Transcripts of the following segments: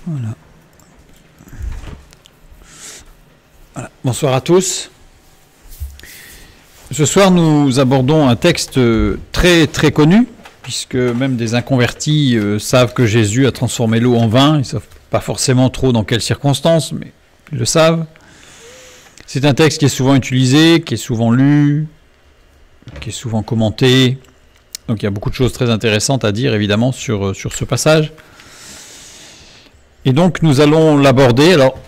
Voilà. Voilà. Bonsoir à tous. Ce soir, nous abordons un texte très très connu, puisque même des inconvertis savent que Jésus a transformé l'eau en vin. Ils ne savent pas forcément trop dans quelles circonstances, mais ils le savent. C'est un texte qui est souvent utilisé, qui est souvent lu, qui est souvent commenté. Donc il y a beaucoup de choses très intéressantes à dire, évidemment, sur ce passage. Et donc nous allons l'aborder. Alors,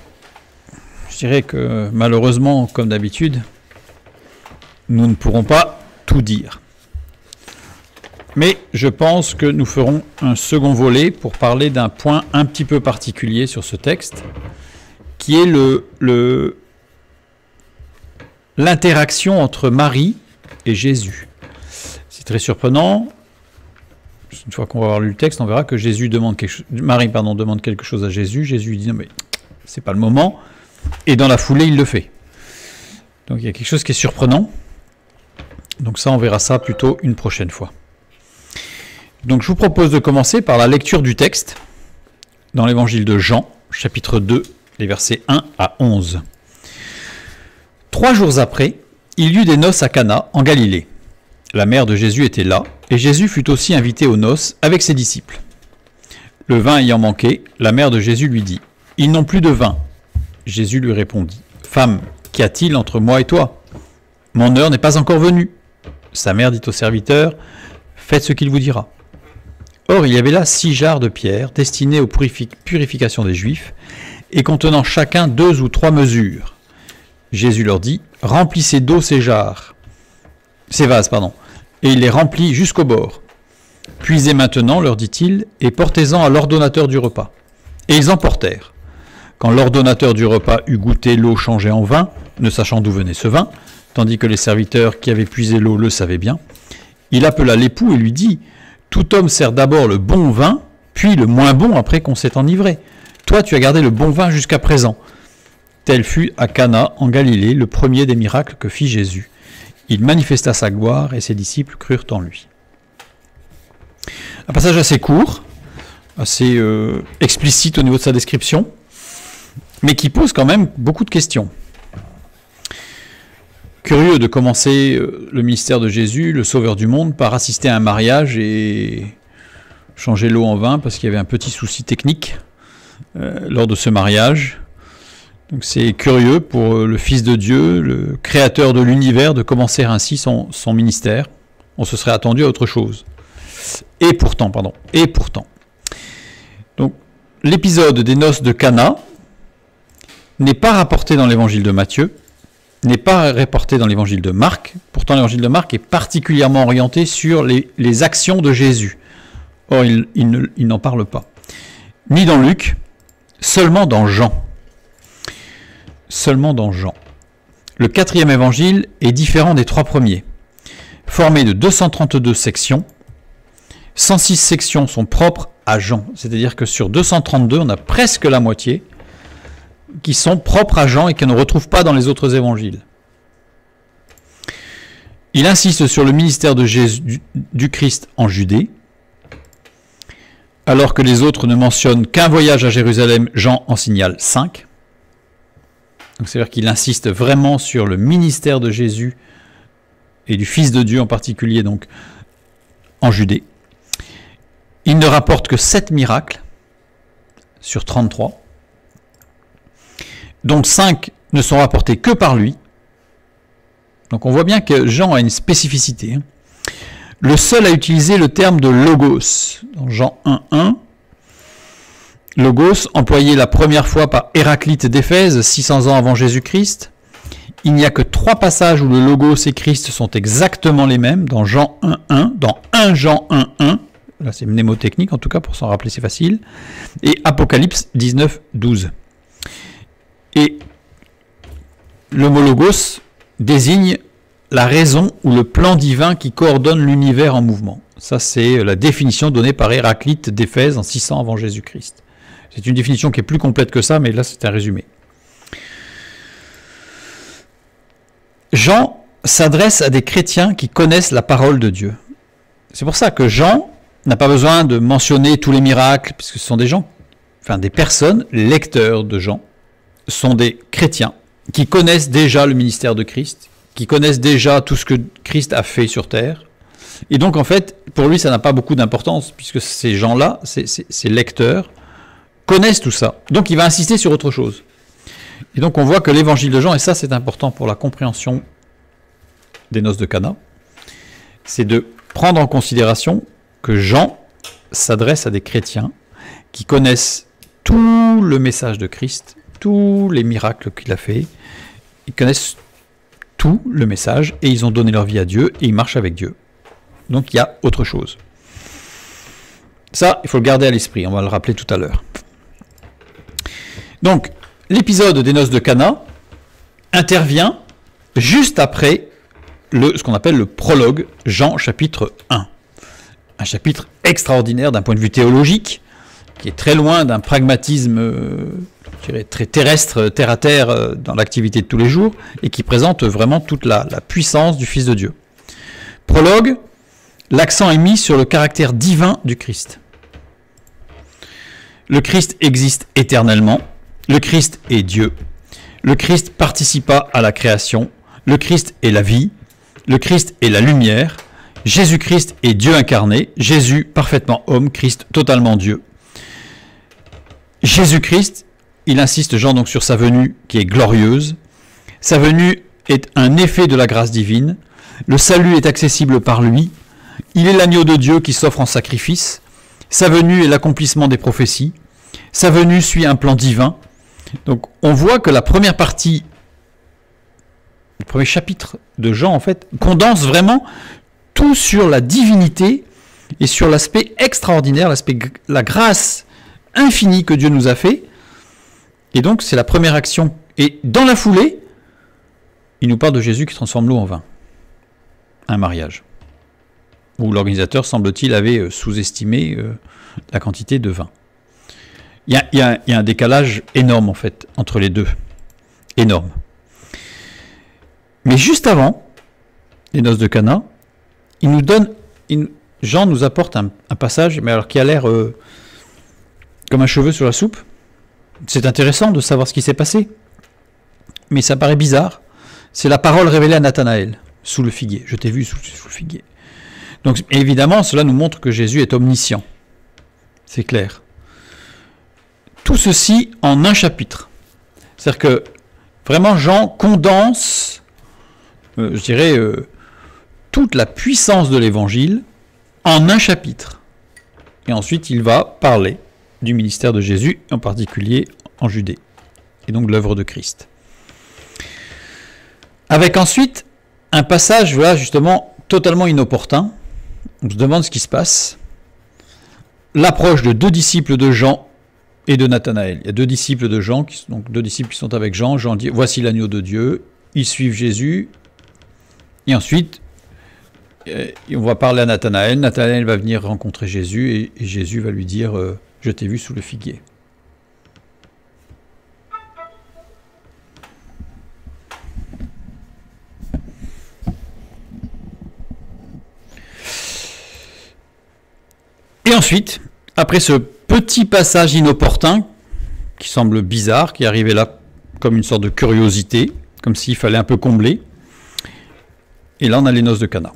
je dirais que malheureusement, comme d'habitude, nous ne pourrons pas tout dire. Mais je pense que nous ferons un second volet pour parler d'un point un petit peu particulier sur ce texte, qui est l'interaction entre Marie et Jésus. C'est très surprenant. Une fois qu'on va avoir lu le texte, on verra que Marie demande quelque chose à Jésus. Jésus dit non mais c'est pas le moment. Et dans la foulée, il le fait. Donc il y a quelque chose qui est surprenant. Donc ça, on verra ça plutôt une prochaine fois. Donc je vous propose de commencer par la lecture du texte dans l'évangile de Jean, chapitre 2, les versets 1 à 11. 3 jours après, il y eut des noces à Cana, en Galilée. La mère de Jésus était là, et Jésus fut aussi invité aux noces avec ses disciples. Le vin ayant manqué, la mère de Jésus lui dit : « Ils n'ont plus de vin. » Jésus lui répondit : « Femme, qu'y a-t-il entre moi et toi ? Mon heure n'est pas encore venue. » Sa mère dit au serviteur : « Faites ce qu'il vous dira. » Or, il y avait là 6 jarres de pierre destinés aux purifications des Juifs et contenant chacun 2 ou 3 mesures. Jésus leur dit : « Remplissez d'eau ces vases, et il les remplit jusqu'au bord. Puisez maintenant, leur dit-il, et portez-en à l'ordonnateur du repas. » Et ils emportèrent. Quand l'ordonnateur du repas eut goûté l'eau changée en vin, ne sachant d'où venait ce vin, tandis que les serviteurs qui avaient puisé l'eau le savaient bien, il appela l'époux et lui dit : « Tout homme sert d'abord le bon vin, puis le moins bon après qu'on s'est enivré. Toi, tu as gardé le bon vin jusqu'à présent. » Tel fut à Cana, en Galilée, le premier des miracles que fit Jésus. Il manifesta sa gloire et ses disciples crurent en lui. Un passage assez court, assez explicite au niveau de sa description, mais qui pose quand même beaucoup de questions. Curieux de commencer le ministère de Jésus, le sauveur du monde, par assister à un mariage et changer l'eau en vin parce qu'il y avait un petit souci technique lors de ce mariage. Donc c'est curieux pour le Fils de Dieu, le créateur de l'univers, de commencer ainsi son ministère. On se serait attendu à autre chose. Et pourtant. Donc l'épisode des noces de Cana n'est pas rapporté dans l'évangile de Matthieu, n'est pas rapporté dans l'évangile de Marc. Pourtant l'évangile de Marc est particulièrement orienté sur les actions de Jésus. Or il n'en parle pas. Ni dans Luc, seulement dans Jean. Seulement dans Jean. Le 4e évangile est différent des 3 premiers. Formé de 232 sections, 106 sections sont propres à Jean. C'est-à-dire que sur 232, on a presque la moitié qui sont propres à Jean et qu'on ne retrouve pas dans les autres évangiles. Il insiste sur le ministère de Jésus, du Christ en Judée, alors que les autres ne mentionnent qu'un voyage à Jérusalem. Jean en signale 5. Donc c'est-à-dire qu'il insiste vraiment sur le ministère de Jésus et du Fils de Dieu en particulier, donc en Judée. Il ne rapporte que 7 miracles sur 33, dont 5 ne sont rapportés que par lui. Donc on voit bien que Jean a une spécificité. Le seul à utiliser le terme de logos, dans Jean 1.1, logos, employé la première fois par Héraclite d'Éphèse, 600 ans avant Jésus-Christ. Il n'y a que 3 passages où le logos et Christ sont exactement les mêmes, dans Jean 1.1, dans 1 Jean 1.1, là c'est mnémotechnique en tout cas, pour s'en rappeler c'est facile, et Apocalypse 19.12. Et le mot logos désigne la raison ou le plan divin qui coordonne l'univers en mouvement. Ça c'est la définition donnée par Héraclite d'Éphèse en 600 avant Jésus-Christ. C'est une définition qui est plus complète que ça, mais là c'est un résumé. Jean s'adresse à des chrétiens qui connaissent la parole de Dieu. C'est pour ça que Jean n'a pas besoin de mentionner tous les miracles, puisque ce sont des gens des personnes, lecteurs de Jean, sont des chrétiens qui connaissent déjà le ministère de Christ, qui connaissent déjà tout ce que Christ a fait sur terre. Et donc, en fait, pour lui, ça n'a pas beaucoup d'importance, puisque ces gens-là, ces lecteurs, connaissent tout ça. Donc, il va insister sur autre chose. Et donc, on voit que l'évangile de Jean, et ça, c'est important pour la compréhension des noces de Cana, c'est de prendre en considération que Jean s'adresse à des chrétiens qui connaissent tout le message de Christ, tous les miracles qu'il a fait, ils connaissent tout le message, et ils ont donné leur vie à Dieu, et ils marchent avec Dieu. Donc il y a autre chose. Ça, il faut le garder à l'esprit, on va le rappeler tout à l'heure. Donc, l'épisode des noces de Cana intervient juste après ce qu'on appelle le prologue, Jean chapitre 1. Un chapitre extraordinaire d'un point de vue théologique, qui est très loin d'un pragmatisme je dirais, très terrestre, terre à terre, dans l'activité de tous les jours, et qui présente vraiment toute la puissance du Fils de Dieu. Prologue, l'accent est mis sur le caractère divin du Christ. Le Christ existe éternellement, le Christ est Dieu, le Christ participa à la création, le Christ est la vie, le Christ est la lumière, Jésus-Christ est Dieu incarné, Jésus parfaitement homme, Christ totalement Dieu. Jésus-Christ, il insiste Jean donc sur sa venue qui est glorieuse. Sa venue est un effet de la grâce divine. Le salut est accessible par lui. Il est l'agneau de Dieu qui s'offre en sacrifice. Sa venue est l'accomplissement des prophéties. Sa venue suit un plan divin. Donc on voit que la première partie, le premier chapitre de Jean en fait, condense vraiment tout sur la divinité et sur l'aspect extraordinaire, la grâce infinie que Dieu nous a fait. Et donc, c'est la première action. Et dans la foulée, il nous parle de Jésus qui transforme l'eau en vin. Un mariage. Où l'organisateur, semble-t-il, avait sous-estimé la quantité de vin. Il y a un décalage énorme, en fait, entre les deux. Énorme. Mais juste avant les noces de Cana, Jean nous apporte un passage, mais alors qui a l'air comme un cheveu sur la soupe. C'est intéressant de savoir ce qui s'est passé, mais ça paraît bizarre. C'est la parole révélée à Nathanaël, sous le figuier. Je t'ai vu sous le figuier. Donc évidemment, cela nous montre que Jésus est omniscient. C'est clair. Tout ceci en un chapitre. C'est-à-dire que vraiment Jean condense, je dirais, toute la puissance de l'évangile en un chapitre. Et ensuite, il va parler du ministère de Jésus, en particulier en Judée, et donc l'œuvre de Christ. Avec ensuite un passage, voilà, justement, totalement inopportun. On se demande ce qui se passe. L'approche de deux disciples de Jean et de Nathanaël. Il y a deux disciples de Jean, donc deux disciples qui sont avec Jean. Jean dit, voici l'agneau de Dieu. Ils suivent Jésus. Et ensuite, on va parler à Nathanaël. Nathanaël va venir rencontrer Jésus, et Jésus va lui dire, je t'ai vu sous le figuier. Et ensuite, après ce petit passage inopportun, qui semble bizarre, qui est arrivé là comme une sorte de curiosité, comme s'il fallait un peu combler, et là on a les noces de Cana.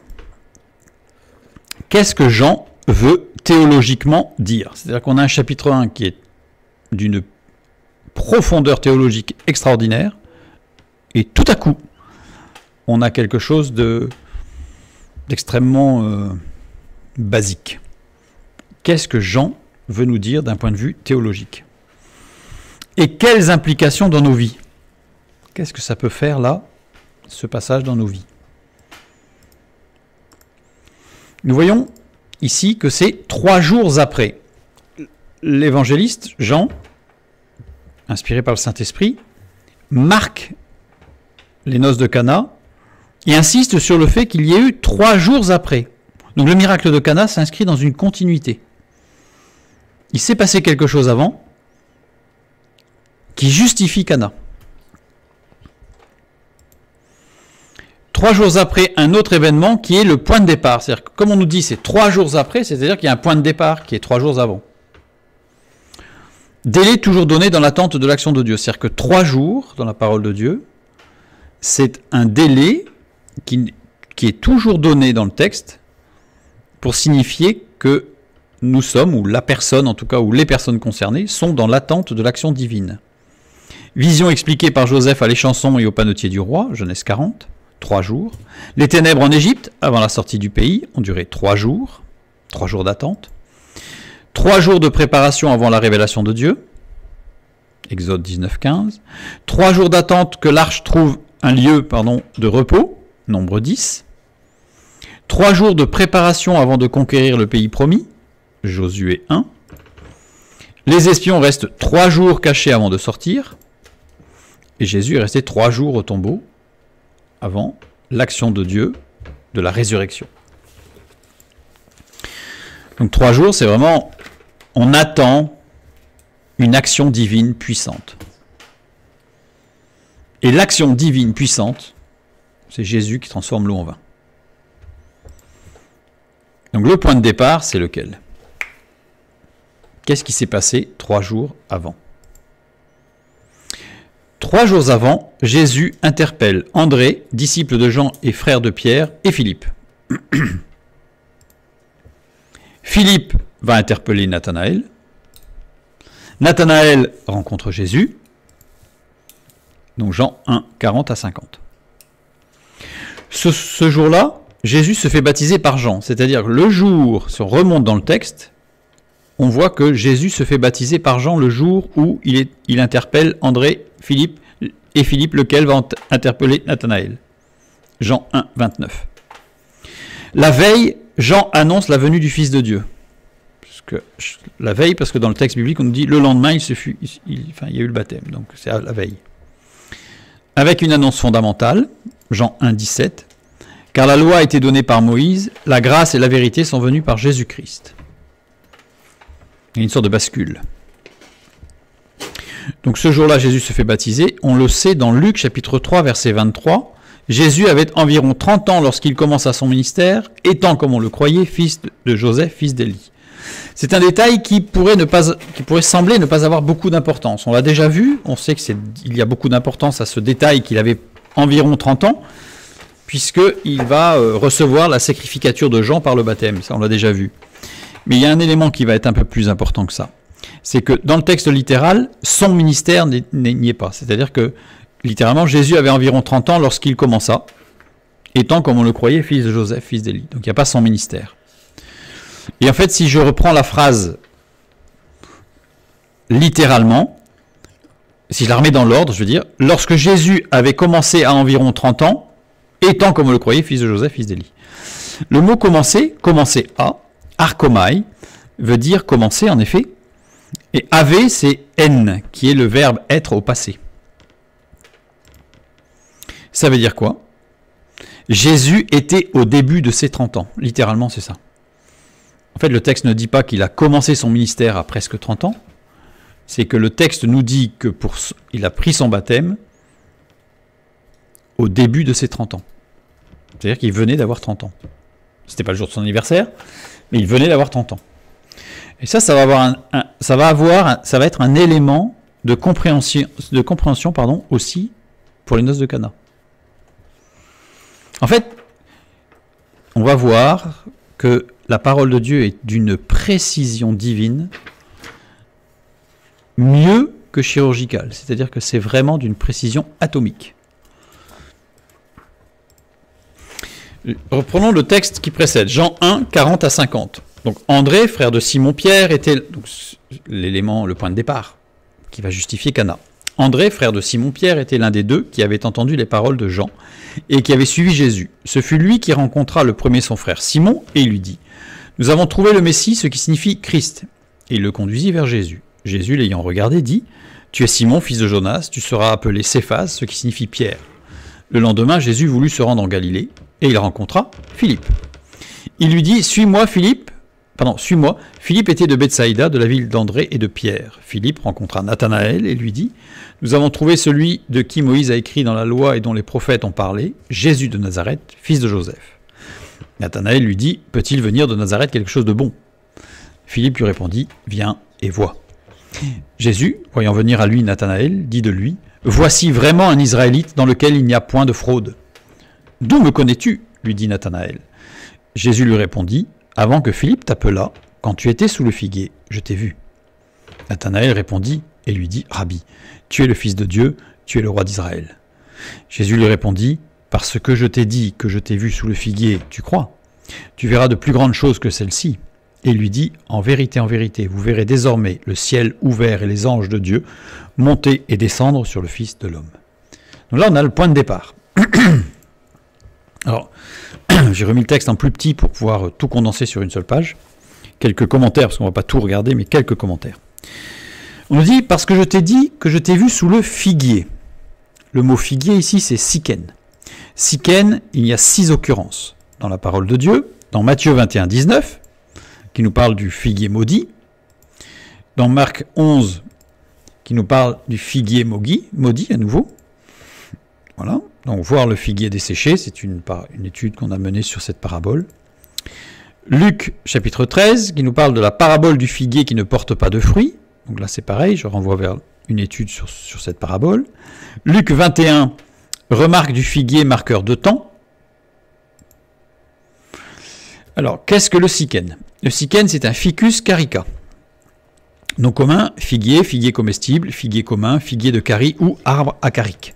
Qu'est-ce que Jean veut théologiquement dire? C'est-à-dire qu'on a un chapitre 1 qui est d'une profondeur théologique extraordinaire, et tout à coup, on a quelque chose d'extrêmement basique. Qu'est-ce que Jean veut nous dire d'un point de vue théologique? Et quelles implications dans nos vies? Qu'est-ce que ça peut faire là, ce passage dans nos vies? Nous voyons ici que c'est 3 jours après. L'évangéliste Jean, inspiré par le Saint-Esprit, marque les noces de Cana et insiste sur le fait qu'il y ait eu 3 jours après. Donc le miracle de Cana s'inscrit dans une continuité. Il s'est passé quelque chose avant qui justifie Cana. 3 jours après, un autre événement qui est le point de départ. C'est-à-dire que, comme on nous dit, c'est 3 jours après, c'est-à-dire qu'il y a un point de départ qui est 3 jours avant. Délai toujours donné dans l'attente de l'action de Dieu. C'est-à-dire que 3 jours dans la parole de Dieu, c'est un délai qui est toujours donné dans le texte pour signifier que nous sommes, ou la personne en tout cas, ou les personnes concernées, sont dans l'attente de l'action divine. Vision expliquée par Joseph à l'échanson et au panetier du roi, Genèse 40, 3 jours. Les ténèbres en Égypte, avant la sortie du pays, ont duré 3 jours d'attente. 3 jours de préparation avant la révélation de Dieu, Exode 19, 15. 3 jours d'attente que l'arche trouve un lieu de repos, Nombre 10. 3 jours de préparation avant de conquérir le pays promis, Josué 1. Les espions restent 3 jours cachés avant de sortir. Et Jésus est resté 3 jours au tombeau avant l'action de Dieu de la résurrection. Donc 3 jours, c'est vraiment, on attend une action divine puissante. Et l'action divine puissante, c'est Jésus qui transforme l'eau en vin. Donc le point de départ, c'est lequel? Qu'est-ce qui s'est passé 3 jours avant? 3 jours avant, Jésus interpelle André, disciple de Jean et frère de Pierre, et Philippe. Philippe va interpeller Nathanaël. Nathanaël rencontre Jésus. Donc Jean 1, 40 à 50. Ce jour-là, Jésus se fait baptiser par Jean. C'est-à-dire que le jour, si on remonte dans le texte, on voit que Jésus se fait baptiser par Jean le jour où il interpelle André, Philippe, et Philippe, lequel va interpeller Nathanaël. Jean 1, 29. La veille, Jean annonce la venue du Fils de Dieu. La veille, parce que dans le texte biblique, on nous dit le lendemain, il y a eu le baptême. Donc c'est à la veille. Avec une annonce fondamentale, Jean 1, 17. Car la loi a été donnée par Moïse, la grâce et la vérité sont venues par Jésus-Christ. Il y a une sorte de bascule. Donc ce jour-là, Jésus se fait baptiser. On le sait dans Luc chapitre 3, verset 23. Jésus avait environ 30 ans lorsqu'il commença son ministère, étant, comme on le croyait, fils de Joseph, fils d'Élie. C'est un détail qui pourrait sembler ne pas avoir beaucoup d'importance. On l'a déjà vu, on sait qu'il y a beaucoup d'importance à ce détail qu'il avait environ 30 ans, puisqu'il va recevoir la sacrificature de Jean par le baptême. Ça, on l'a déjà vu. Mais il y a un élément qui va être un peu plus important que ça. C'est que dans le texte littéral, son ministère n'y est pas. C'est-à-dire que, littéralement, Jésus avait environ 30 ans lorsqu'il commença, étant, comme on le croyait, fils de Joseph, fils d'Élie. Donc il n'y a pas son ministère. Et en fait, si je reprends la phrase littéralement, si je la remets dans l'ordre, je veux dire, lorsque Jésus avait commencé à environ 30 ans, étant, comme on le croyait, fils de Joseph, fils d'Élie. Le mot commencer à, arkomai, veut dire commencer, en effet, et ave, c'est en, qui est le verbe être au passé. Ça veut dire quoi? Jésus était au début de ses 30 ans. Littéralement, c'est ça. En fait, le texte ne dit pas qu'il a commencé son ministère à presque 30 ans. C'est que le texte nous dit que il a pris son baptême au début de ses 30 ans. C'est-à-dire qu'il venait d'avoir 30 ans. C'était pas le jour de son anniversaire, mais il venait d'avoir 30 ans. Et ça va être un élément de compréhension aussi pour les noces de Cana. En fait, on va voir que la parole de Dieu est d'une précision divine mieux que chirurgicale. C'est-à-dire que c'est vraiment d'une précision atomique. Reprenons le texte qui précède, Jean 1, 40 à 50. Donc André, frère de Simon-Pierre, était l'élément, le point de départ, qui va justifier Cana. André, frère de Simon-Pierre, était l'un des deux qui avait entendu les paroles de Jean et qui avait suivi Jésus. Ce fut lui qui rencontra le premier son frère Simon et lui dit « Nous avons trouvé le Messie, ce qui signifie Christ. » Et il le conduisit vers Jésus. Jésus, l'ayant regardé, dit « Tu es Simon, fils de Jonas, tu seras appelé Céphas, ce qui signifie Pierre. » Le lendemain, Jésus voulut se rendre en Galilée et il rencontra Philippe. Il lui dit « Suis-moi, Philippe. » Suis-moi. Philippe était de Bethsaïda, de la ville d'André et de Pierre. Philippe rencontra Nathanaël et lui dit « Nous avons trouvé celui de qui Moïse a écrit dans la loi et dont les prophètes ont parlé, Jésus de Nazareth, fils de Joseph. » Nathanaël lui dit « Peut-il venir de Nazareth quelque chose de bon ?» Philippe lui répondit « Viens et vois. » Jésus, voyant venir à lui Nathanaël, dit de lui, « Voici vraiment un Israélite dans lequel il n'y a point de fraude. »« D'où me connais-tu » lui dit Nathanaël. Jésus lui répondit, « Avant que Philippe t'appelât, quand tu étais sous le figuier, je t'ai vu. » Nathanaël répondit et lui dit, « Rabbi, tu es le Fils de Dieu, tu es le roi d'Israël. » Jésus lui répondit, « Parce que je t'ai dit que je t'ai vu sous le figuier, tu crois? Tu verras de plus grandes choses que celles-ci. » Et lui dit, « En vérité, vous verrez désormais le ciel ouvert et les anges de Dieu monter et descendre sur le Fils de l'homme. » Donc là, on a le point de départ. Alors, j'ai remis le texte en plus petit pour pouvoir tout condenser sur une seule page. Quelques commentaires, parce qu'on ne va pas tout regarder, mais quelques commentaires. On nous dit, parce que je t'ai dit que je t'ai vu sous le figuier. Le mot figuier ici, c'est siken. Siken, il y a 6 occurrences dans la parole de Dieu. Dans Matthieu 21, 19, qui nous parle du figuier maudit. Dans Marc 11, qui nous parle du figuier maudit à nouveau. Voilà. Donc, voir le figuier desséché, c'est une étude qu'on a menée sur cette parabole. Luc, chapitre 13, qui nous parle de la parabole du figuier qui ne porte pas de fruits. Donc là, c'est pareil, je renvoie vers une étude sur cette parabole. Luc 21, remarque du figuier marqueur de temps. Alors, qu'est-ce que le siken? Le siken, c'est un Ficus carica. Nom commun, figuier, figuier comestible, figuier commun, figuier de carie ou arbre acarique.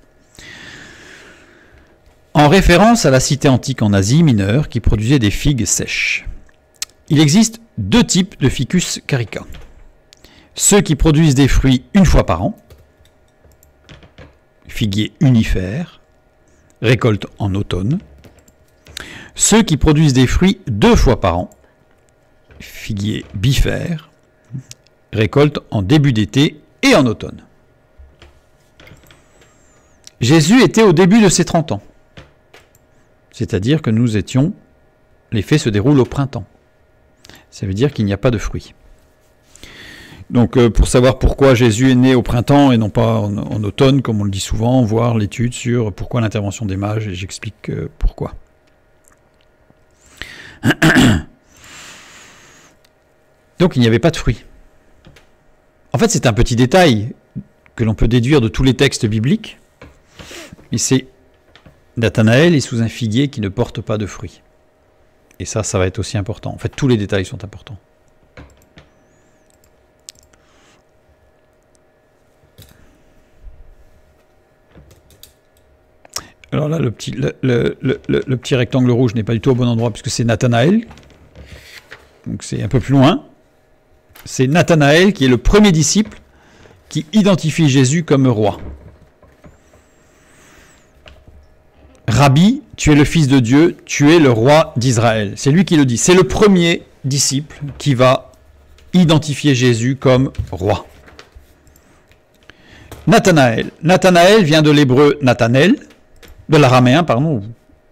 En référence à la cité antique en Asie mineure qui produisait des figues sèches. Il existe 2 types de Ficus carica. Ceux qui produisent des fruits une fois par an, figuier unifère, récolte en automne. Ceux qui produisent des fruits 2 fois par an, figuier bifère, récolte en début d'été et en automne. Jésus était au début de ses 30 ans. C'est-à-dire que les faits se déroulent au printemps. Ça veut dire qu'il n'y a pas de fruits. Donc pour savoir pourquoi Jésus est né au printemps et non pas en automne, comme on le dit souvent, voir l'étude sur pourquoi l'intervention des mages, et j'explique pourquoi. Donc il n'y avait pas de fruits. En fait, c'est un petit détail que l'on peut déduire de tous les textes bibliques, mais c'est Nathanaël est sous un figuier qui ne porte pas de fruits. Et ça va être aussi important. En fait, tous les détails sont importants. Alors là, le petit rectangle rouge n'est pas du tout au bon endroit puisque c'est Nathanaël. Donc c'est un peu plus loin. C'est Nathanaël qui est le premier disciple qui identifie Jésus comme roi. Rabbi, tu es le Fils de Dieu, tu es le roi d'Israël. C'est lui qui le dit. C'est le premier disciple qui va identifier Jésus comme roi. Nathanaël. Nathanaël vient de l'hébreu Nathanaël, de l'araméen, pardon,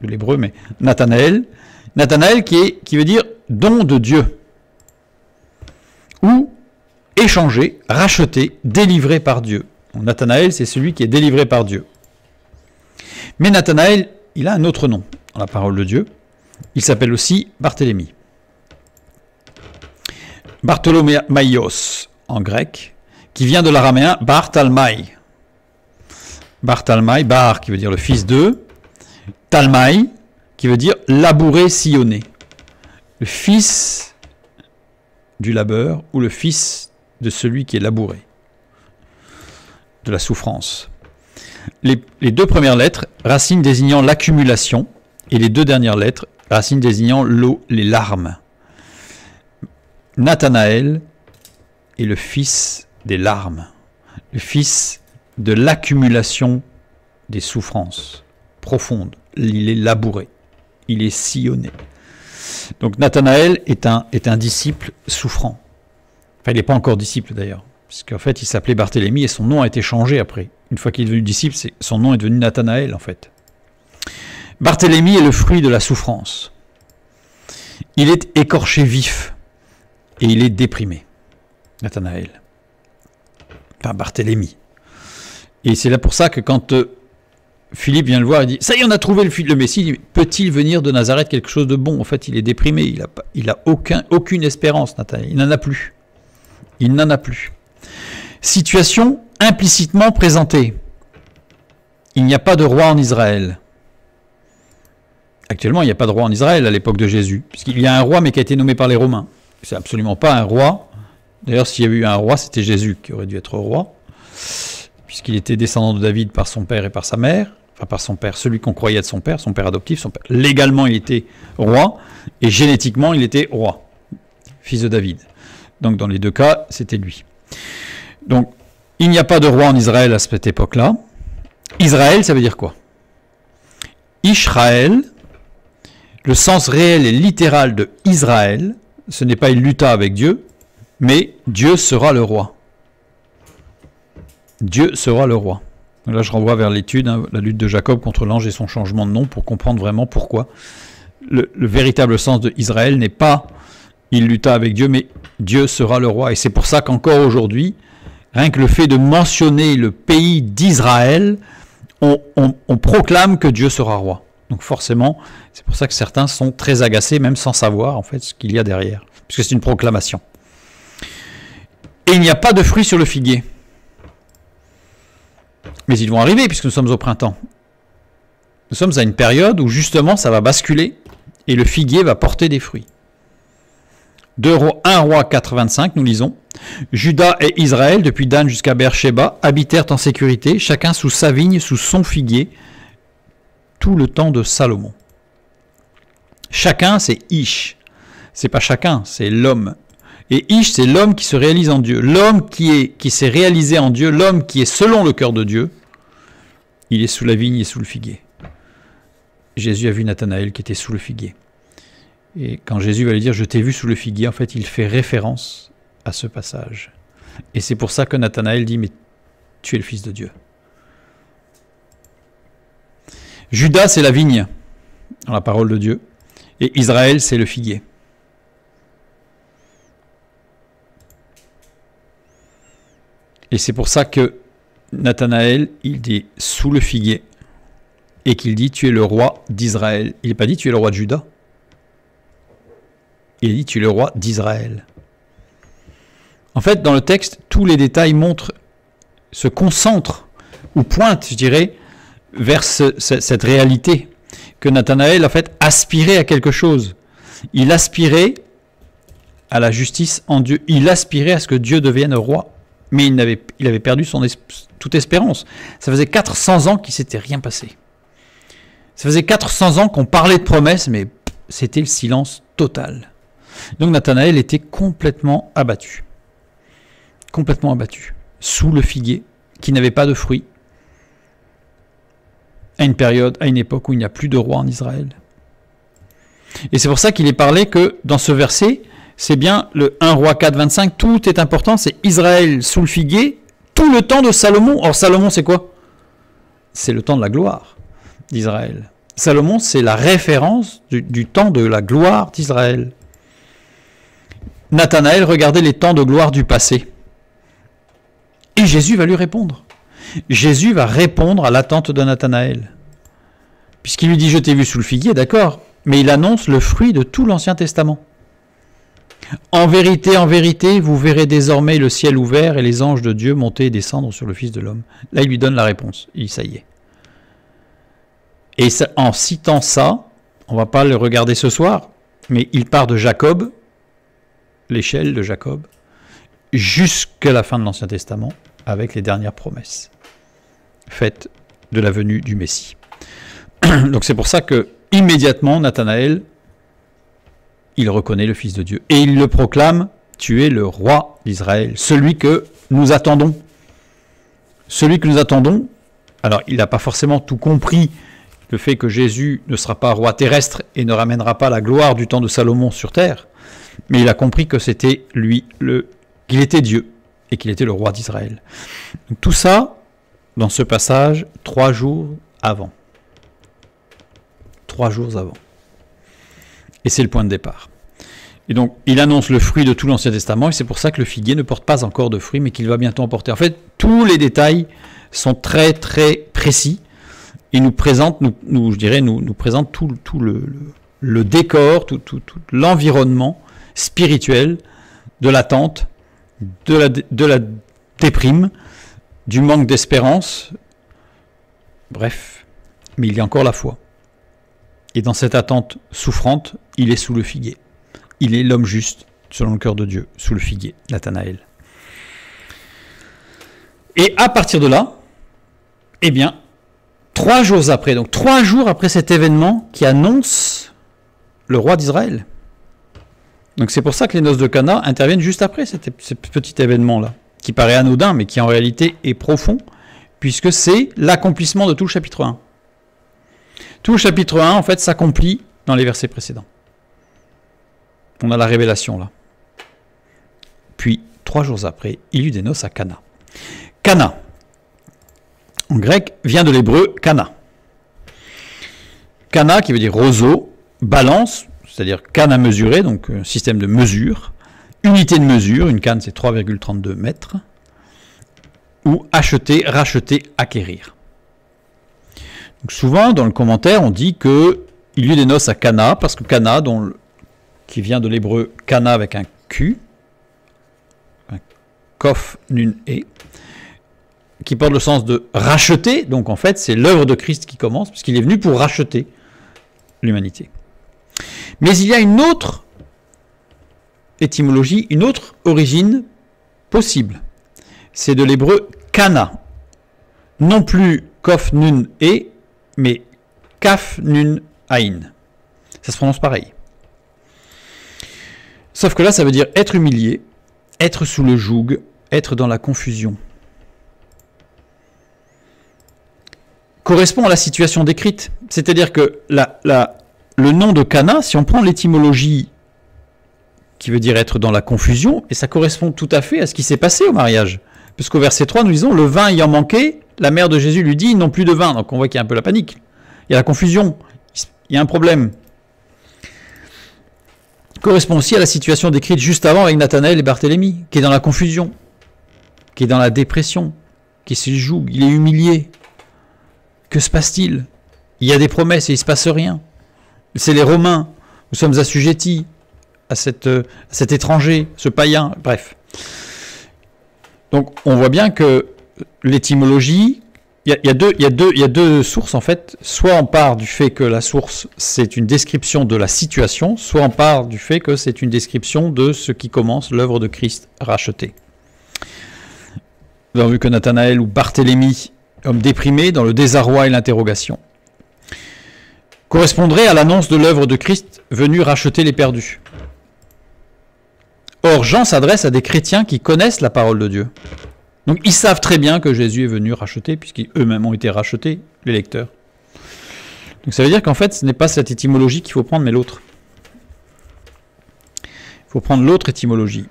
de l'hébreu, mais Nathanaël. Nathanaël qui veut dire don de Dieu. Ou échangé, racheté, délivré par Dieu. Donc, Nathanaël, c'est celui qui est délivré par Dieu. Mais Nathanaël, il a un autre nom dans la parole de Dieu. Il s'appelle aussi Barthélemy. Bartholoméios en grec, qui vient de l'araméen Bar-Talmaï. Bar-Talmaï, Bar qui veut dire le fils de, Talmaï qui veut dire labourer, sillonner. Le fils du labeur ou le fils de celui qui est labouré, de la souffrance. Les 2 premières lettres, racines désignant l'accumulation, et les 2 dernières lettres, racines désignant l'eau, les larmes. Nathanaël est le fils des larmes, le fils de l'accumulation des souffrances profondes. Il est labouré, il est sillonné. Donc Nathanaël est un disciple souffrant. Enfin, il n'est pas encore disciple d'ailleurs, puisqu'en fait il s'appelait Barthélemy et son nom a été changé après. Une fois qu'il est devenu disciple, son nom est devenu Nathanaël en fait. Barthélemy est le fruit de la souffrance. Il est écorché vif et il est déprimé. Nathanaël. Enfin Barthélemy. Et c'est là pour ça que quand Philippe vient le voir, il dit « Ça y est, on a trouvé le Messie, peut-il venir de Nazareth quelque chose de bon ?» En fait, il est déprimé, il a aucune espérance, Nathanaël. Il n'en a plus. Il n'en a plus. Situation implicitement présentée. Il n'y a pas de roi en Israël. Actuellement, il n'y a pas de roi en Israël à l'époque de Jésus, puisqu'il y a un roi, mais qui a été nommé par les Romains. C'est absolument pas un roi. D'ailleurs, s'il y avait eu un roi, c'était Jésus qui aurait dû être roi, puisqu'il était descendant de David par son père et par sa mère, enfin par son père, celui qu'on croyait être son père adoptif, son père. Légalement, il était roi, et génétiquement, il était roi, fils de David. Donc, dans les deux cas, c'était lui. Donc, il n'y a pas de roi en Israël à cette époque-là. Israël, ça veut dire quoi? Ishraël, le sens réel et littéral de Israël, ce n'est pas il lutta avec Dieu, mais Dieu sera le roi. Dieu sera le roi. Donc là, je renvoie vers l'étude, la lutte de Jacob contre l'ange et son changement de nom, pour comprendre vraiment pourquoi le véritable sens de Israël n'est pas il lutta avec Dieu, mais Dieu sera le roi. Et c'est pour ça qu'encore aujourd'hui, rien que le fait de mentionner le pays d'Israël, on proclame que Dieu sera roi. Donc forcément, c'est pour ça que certains sont très agacés, même sans savoir en fait ce qu'il y a derrière, puisque c'est une proclamation. Et il n'y a pas de fruits sur le figuier. Mais ils vont arriver, puisque nous sommes au printemps. Nous sommes à une période où justement ça va basculer, et le figuier va porter des fruits. 1 roi 4,25, nous lisons. Juda et Israël, depuis Dan jusqu'à Beersheba, habitèrent en sécurité, chacun sous sa vigne, sous son figuier, tout le temps de Salomon. Chacun, c'est Ish. C'est pas chacun, c'est l'homme. Et Ish, c'est l'homme qui se réalise en Dieu. L'homme qui s'est réalisé en Dieu, l'homme qui est selon le cœur de Dieu, il est sous la vigne et sous le figuier. Jésus a vu Nathanaël qui était sous le figuier. Et quand Jésus va lui dire « Je t'ai vu sous le figuier », en fait, il fait référence à ce passage. Et c'est pour ça que Nathanaël dit « Mais tu es le Fils de Dieu ». Judas, c'est la vigne, dans la parole de Dieu. Et Israël, c'est le figuier. Et c'est pour ça que Nathanaël, il dit « sous le figuier » et qu'il dit « tu es le roi d'Israël ». Il n'est pas dit « tu es le roi de Juda ». Il dit « tu es le roi d'Israël ». En fait, dans le texte, tous les détails se concentrent, ou pointent, je dirais, vers cette réalité, que Nathanaël, en fait, aspirait à quelque chose. Il aspirait à la justice en Dieu. Il aspirait à ce que Dieu devienne roi. Mais il avait perdu toute espérance. Ça faisait 400 ans qu'il ne s'était rien passé. Ça faisait 400 ans qu'on parlait de promesses, mais c'était le silence total. Donc Nathanaël était complètement abattu. Complètement abattu. Sous le figuier, qui n'avait pas de fruits, à une époque où il n'y a plus de roi en Israël. Et c'est pour ça qu'il est parlé que dans ce verset, c'est bien le 1 roi 4, 25, tout est important, c'est Israël sous le figuier, tout le temps de Salomon. Or Salomon, c'est quoi? C'est le temps de la gloire d'Israël. Salomon, c'est la référence du temps de la gloire d'Israël. Nathanaël regardait les temps de gloire du passé. Et Jésus va lui répondre. Jésus va répondre à l'attente de Nathanaël. Puisqu'il lui dit « Je t'ai vu sous le figuier », d'accord, mais il annonce le fruit de tout l'Ancien Testament. « En vérité, vous verrez désormais le ciel ouvert et les anges de Dieu monter et descendre sur le Fils de l'homme. » Là, il lui donne la réponse. Il dit « Ça y est. » Et ça, en citant ça, on ne va pas le regarder ce soir, mais il part de Jacob, l'échelle de Jacob, jusqu'à la fin de l'Ancien Testament, avec les dernières promesses faites de la venue du Messie. Donc c'est pour ça que immédiatement Nathanaël, il reconnaît le Fils de Dieu et il le proclame, tu es le roi d'Israël, celui que nous attendons. Celui que nous attendons, alors il n'a pas forcément tout compris, le fait que Jésus ne sera pas roi terrestre et ne ramènera pas la gloire du temps de Salomon sur terre, mais il a compris que c'était lui, qu'il était Dieu et qu'il était le roi d'Israël. Tout ça, dans ce passage, 3 jours avant. 3 jours avant. Et c'est le point de départ. Et donc, il annonce le fruit de tout l'Ancien Testament, et c'est pour ça que le figuier ne porte pas encore de fruits, mais qu'il va bientôt en porter. En fait, tous les détails sont très, très précis, et nous présentent, nous présentent tout le décor, tout l'environnement spirituel de l'attente, de déprime, du manque d'espérance. Bref, mais il y a encore la foi. Et dans cette attente souffrante, il est sous le figuier. Il est l'homme juste, selon le cœur de Dieu, sous le figuier, Nathanaël. Et à partir de là, eh bien, 3 jours après, donc 3 jours après cet événement qui annonce le roi d'Israël. Donc c'est pour ça que les noces de Cana interviennent juste après ce petit événement-là, qui paraît anodin, mais qui en réalité est profond, puisque c'est l'accomplissement de tout le chapitre 1. Tout le chapitre 1, en fait, s'accomplit dans les versets précédents. On a la révélation là. Puis, 3 jours après, il y eut des noces à Cana. Cana, en grec, vient de l'hébreu Cana. Cana, qui veut dire roseau, balance, c'est-à-dire canne à mesurer, donc système de mesure, unité de mesure, une canne c'est 3,32 mètres, ou acheter, racheter, acquérir. Donc souvent, dans le commentaire, on dit qu'il y eut des noces à Cana, parce que Cana, qui vient de l'hébreu Cana avec un Q, un Kof, Nun, E, qui porte le sens de racheter, donc en fait c'est l'œuvre de Christ qui commence, puisqu'il est venu pour racheter l'humanité. Mais il y a une autre étymologie, une autre origine possible. C'est de l'hébreu Kana. Non plus Kof Nun E, mais Kaf Nun Ain. Ça se prononce pareil. Sauf que là, ça veut dire être humilié, être sous le joug, être dans la confusion. Correspond à la situation décrite. C'est-à-dire que le nom de Cana, si on prend l'étymologie qui veut dire être dans la confusion, et ça correspond tout à fait à ce qui s'est passé au mariage. Puisqu'au verset 3, nous lisons, le vin ayant manqué, la mère de Jésus lui dit, ils n'ont plus de vin. Donc on voit qu'il y a un peu la panique. Il y a la confusion. Il y a un problème. Correspond aussi à la situation décrite juste avant avec Nathanaël et Barthélemy, qui est dans la confusion, qui est dans la dépression, qui se joue, il est humilié. Que se passe-t-il? Il y a des promesses et il ne se passe rien. C'est les Romains, nous sommes assujettis à cet étranger, ce païen, bref. Donc on voit bien que l'étymologie, il y a deux sources en fait. Soit on part du fait que la source c'est une description de la situation, soit on part du fait que c'est une description de ce qui commence l'œuvre de Christ rachetée. Nous avons vu que Nathanaël ou Barthélemy, homme déprimé dans le désarroi et l'interrogation, correspondrait à l'annonce de l'œuvre de Christ venu racheter les perdus. Or, Jean s'adresse à des chrétiens qui connaissent la parole de Dieu. Donc, ils savent très bien que Jésus est venu racheter, puisqu'eux-mêmes ont été rachetés, les lecteurs. Donc, ça veut dire qu'en fait, ce n'est pas cette étymologie qu'il faut prendre, mais l'autre. Il faut prendre l'autre étymologie.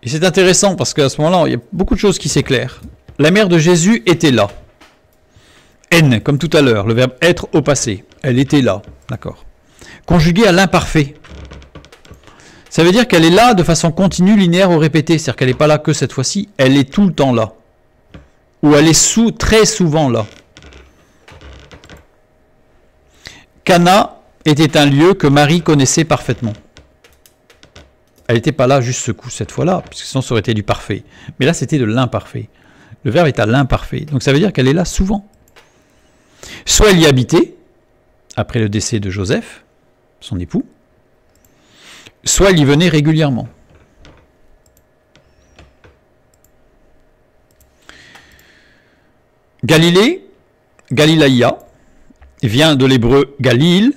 Et c'est intéressant, parce qu'à ce moment-là, il y a beaucoup de choses qui s'éclairent. La mère de Jésus était là. N, comme tout à l'heure, le verbe être au passé. Elle était là, d'accord. Conjuguée à l'imparfait. Ça veut dire qu'elle est là de façon continue, linéaire ou répétée. C'est-à-dire qu'elle n'est pas là que cette fois-ci, elle est tout le temps là. Ou elle est très souvent là. Cana était un lieu que Marie connaissait parfaitement. Elle n'était pas là juste cette fois-là, puisque sinon ça aurait été du parfait. Mais là, c'était de l'imparfait. Le verbe est à l'imparfait. Donc ça veut dire qu'elle est là souvent. Soit elle y habitait, après le décès de Joseph, son époux, soit elle y venait régulièrement. Galilée, Galilaïa, vient de l'hébreu Galil,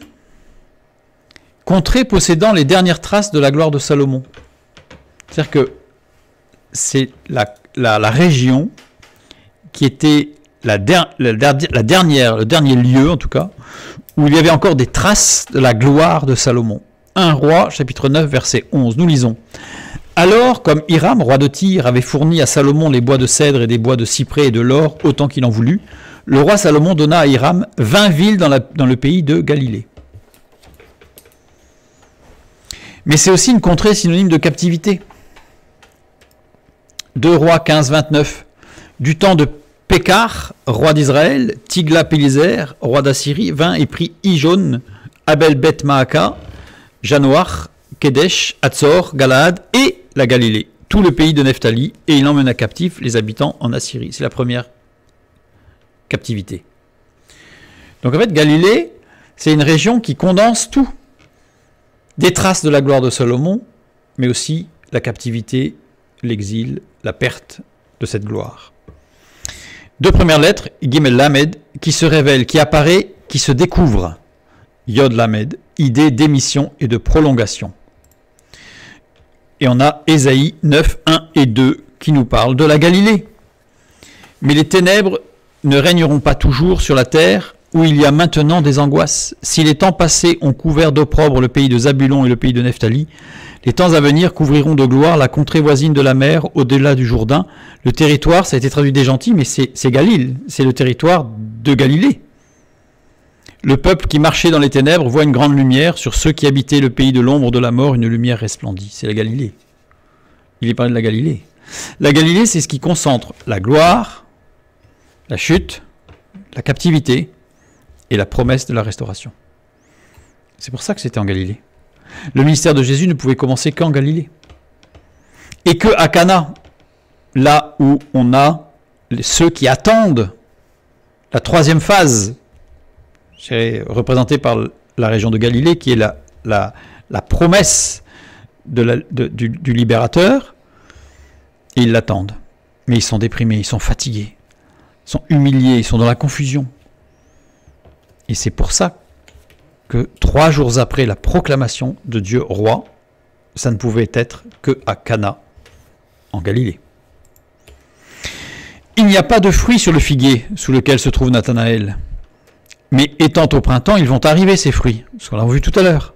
contrée possédant les dernières traces de la gloire de Salomon. C'est-à-dire que c'est la région qui était le dernier lieu, en tout cas, où il y avait encore des traces de la gloire de Salomon. 1 Roi, chapitre 9, verset 11. Nous lisons. Alors, comme Hiram, roi de Tyr, avait fourni à Salomon les bois de cèdre et des bois de cyprès et de l'or, autant qu'il en voulut, le roi Salomon donna à Hiram 20 villes dans le pays de Galilée. Mais c'est aussi une contrée synonyme de captivité. 2 Rois 15, 29. Du temps de Pékar, roi d'Israël, Tigla-Pileser, roi d'Assyrie, vint et prit Ijon, Abel-Beth-Maaka, Janoach, Kedesh, Hatzor, Galaad et la Galilée, tout le pays de Nephtali, et il emmena captifs les habitants en Assyrie. C'est la première captivité. Donc en fait, Galilée, c'est une région qui condense tout. Des traces de la gloire de Salomon, mais aussi la captivité, l'exil, la perte de cette gloire. Deux premières lettres, Gimel Lamed, qui se révèle, qui apparaît, qui se découvre. Yod Lamed, idée d'émission et de prolongation. Et on a Ésaïe 9, 1 et 2 qui nous parlent de la Galilée. Mais les ténèbres ne régneront pas toujours sur la terre où il y a maintenant des angoisses. Si les temps passés ont couvert d'opprobre le pays de Zabulon et le pays de Nephtali, les temps à venir couvriront de gloire la contrée voisine de la mer au-delà du Jourdain. Le territoire, ça a été traduit des gentils, mais c'est Galile, c'est le territoire de Galilée. Le peuple qui marchait dans les ténèbres voit une grande lumière. Sur ceux qui habitaient le pays de l'ombre de la mort, une lumière resplendit. C'est la Galilée. Il est parlé de la Galilée. La Galilée, c'est ce qui concentre la gloire, la chute, la captivité et la promesse de la restauration. C'est pour ça que c'était en Galilée. Le ministère de Jésus ne pouvait commencer qu'en Galilée. Et que à Cana, là où on a ceux qui attendent la troisième phase, c'est représenté par la région de Galilée, qui est la promesse du libérateur, et ils l'attendent. Mais ils sont déprimés, ils sont fatigués, ils sont humiliés, ils sont dans la confusion. Et c'est pour ça que 3 jours après la proclamation de Dieu roi, ça ne pouvait être que à Cana, en Galilée. Il n'y a pas de fruits sur le figuier sous lequel se trouve Nathanaël. Mais étant au printemps, ils vont arriver ces fruits, ce qu'on a vu tout à l'heure.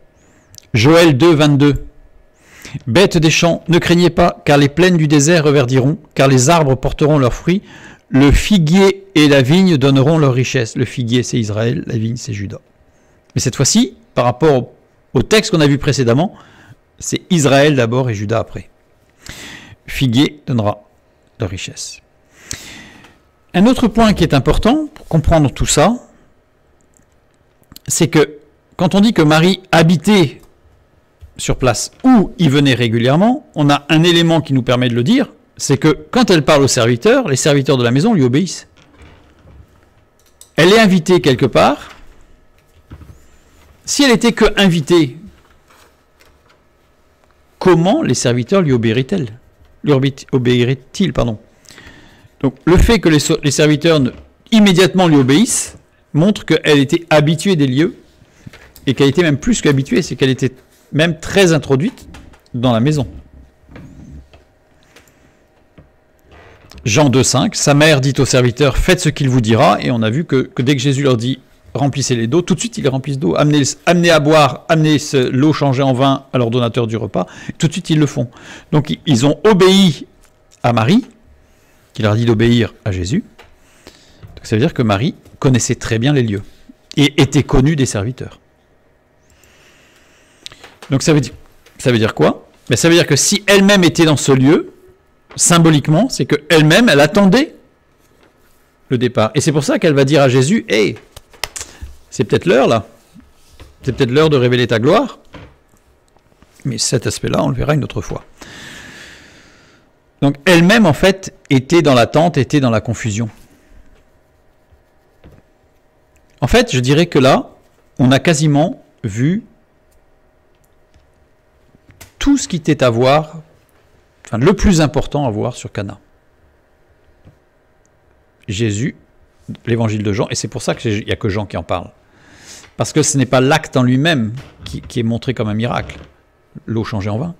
Joël 2, 22. Bêtes des champs, ne craignez pas, car les plaines du désert reverdiront, car les arbres porteront leurs fruits, le figuier et la vigne donneront leur richesse. Le figuier, c'est Israël, la vigne, c'est Juda. Mais cette fois-ci, par rapport au texte qu'on a vu précédemment, c'est Israël d'abord et Juda après. Figuier donnera leur richesse. Un autre point qui est important pour comprendre tout ça, c'est que quand on dit que Marie habitait sur place où il venait régulièrement, on a un élément qui nous permet de le dire, c'est que quand elle parle aux serviteurs, les serviteurs de la maison lui obéissent. Elle est invitée quelque part. Si elle était que invitée, comment les serviteurs lui obéiraient-ils ? Donc le fait que les serviteurs immédiatement lui obéissent montre qu'elle était habituée des lieux et qu'elle était même plus qu'habituée, c'est qu'elle était même très introduite dans la maison. Jean 2,5, sa mère dit aux serviteurs, faites ce qu'il vous dira, et on a vu que dès que Jésus leur dit, remplissez les d'eau, tout de suite ils les remplissent d'eau, amenez à boire, amenez l'eau changée en vin à l'ordonnateur du repas, tout de suite ils le font. Donc ils ont obéi à Marie, qui leur a dit d'obéir à Jésus. Donc ça veut dire que Marie connaissait très bien les lieux, et était connue des serviteurs. Donc ça veut dire quoi ? Mais ça veut dire que si elle-même était dans ce lieu, symboliquement, c'est qu'elle-même, elle attendait le départ. Et c'est pour ça qu'elle va dire à Jésus, « Hey, c'est peut-être l'heure là, c'est peut-être l'heure de révéler ta gloire. » Mais cet aspect-là, on le verra une autre fois. Donc elle-même, en fait, était dans l'attente, était dans la confusion. En fait, je dirais que là, on a quasiment vu tout ce qui était à voir, enfin le plus important à voir sur Cana. Jésus, l'évangile de Jean, et c'est pour ça qu'il n'y a que Jean qui en parle. Parce que ce n'est pas l'acte en lui-même qui est montré comme un miracle, l'eau changée en vin,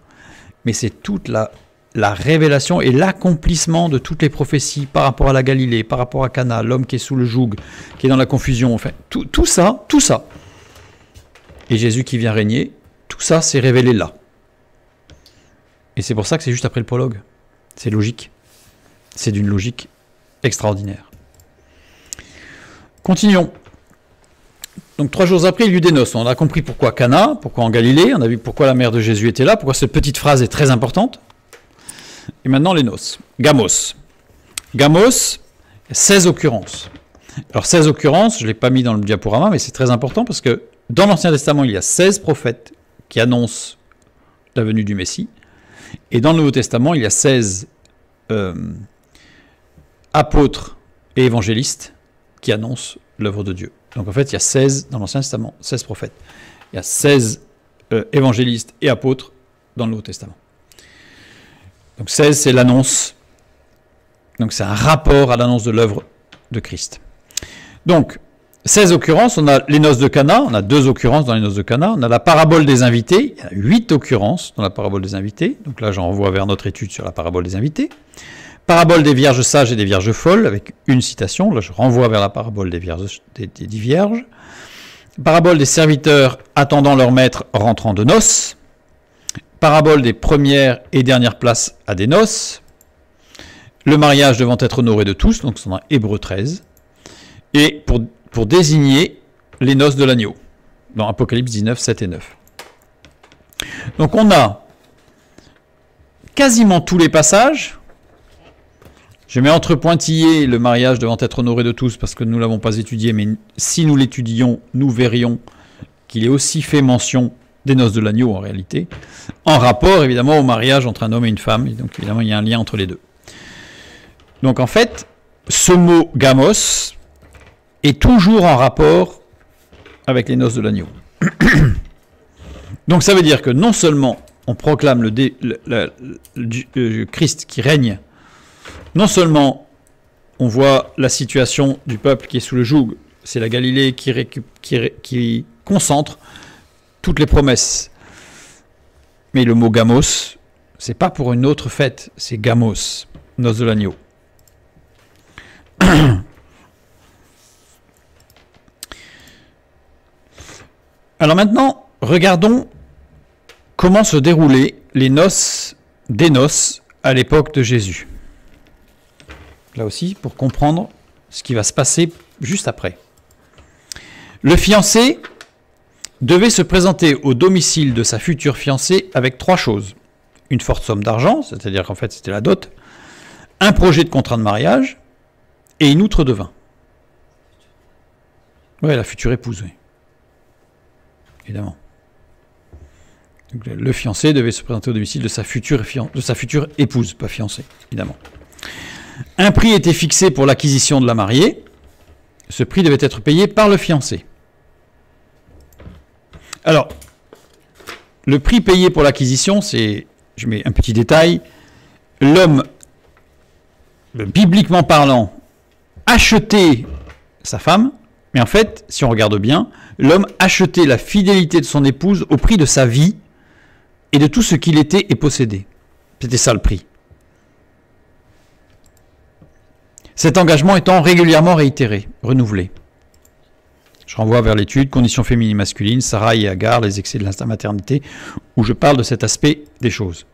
mais c'est toute la révélation et l'accomplissement de toutes les prophéties par rapport à la Galilée, par rapport à Cana, l'homme qui est sous le joug, qui est dans la confusion, enfin, tout ça, et Jésus qui vient régner, tout ça s'est révélé là. Et c'est pour ça que c'est juste après le prologue. C'est logique. C'est d'une logique extraordinaire. Continuons. Donc 3 jours après, il y eut des noces. On a compris pourquoi Cana, pourquoi en Galilée, on a vu pourquoi la mère de Jésus était là, pourquoi cette petite phrase est très importante. Et maintenant les noces. Gamos. Gamos, 16 occurrences. Alors 16 occurrences, je ne l'ai pas mis dans le diaporama, mais c'est très important parce que dans l'Ancien Testament, il y a 16 prophètes qui annoncent la venue du Messie. Et dans le Nouveau Testament, il y a 16 apôtres et évangélistes qui annoncent l'œuvre de Dieu. Donc en fait, il y a 16 dans l'Ancien Testament, 16 prophètes. Il y a 16 évangélistes et apôtres dans le Nouveau Testament. Donc 16, c'est l'annonce. Donc c'est un rapport à l'annonce de l'œuvre de Christ. Donc, 16 occurrences, on a les noces de Cana, on a 2 occurrences dans les noces de Cana, on a la parabole des invités, il y a 8 occurrences dans la parabole des invités, donc là j'en renvoie vers notre étude sur la parabole des invités. Parabole des vierges sages et des vierges folles, avec une citation, là je renvoie vers la parabole des vierges, des 10 vierges. Parabole des serviteurs attendant leur maître rentrant de noces. Parabole des premières et dernières places à des noces. Le mariage devant être honoré de tous, donc c'est dans Hébreux 13. Et pour désigner les noces de l'agneau, dans Apocalypse 19, 7 et 9. Donc on a quasiment tous les passages. Je mets entre pointillés le mariage devant être honoré de tous, parce que nous ne l'avons pas étudié, mais si nous l'étudions, nous verrions qu'il est aussi fait mention des noces de l'agneau en réalité, en rapport évidemment au mariage entre un homme et une femme, et donc évidemment il y a un lien entre les deux. Donc en fait, ce mot gamos est toujours en rapport avec les noces de l'agneau. Donc ça veut dire que non seulement on proclame le Christ qui règne, non seulement on voit la situation du peuple qui est sous le joug, c'est la Galilée qui concentre toutes les promesses. Mais le mot gamos, c'est pas pour une autre fête, c'est gamos, noces de l'agneau. Alors maintenant, regardons comment se déroulaient les noces des noces à l'époque de Jésus. Là aussi, pour comprendre ce qui va se passer juste après. Le fiancé devait se présenter au domicile de sa future fiancée avec 3 choses. Une forte somme d'argent, c'est-à-dire qu'en fait c'était la dot, un projet de contrat de mariage et une outre de vin. Oui, la future épouse, oui. Évidemment. Donc, le fiancé devait se présenter au domicile de sa future épouse, pas fiancée, évidemment. Un prix était fixé pour l'acquisition de la mariée. Ce prix devait être payé par le fiancé. Alors, le prix payé pour l'acquisition, c'est, je mets un petit détail, l'homme, bibliquement parlant, achetait sa femme, mais en fait, si on regarde bien, l'homme achetait la fidélité de son épouse au prix de sa vie et de tout ce qu'il était et possédait. C'était ça le prix. Cet engagement étant régulièrement réitéré, renouvelé. Je renvoie vers l'étude conditions féminines et masculines, Sarah et Agar, les excès de l'instinct maternité, où je parle de cet aspect des choses.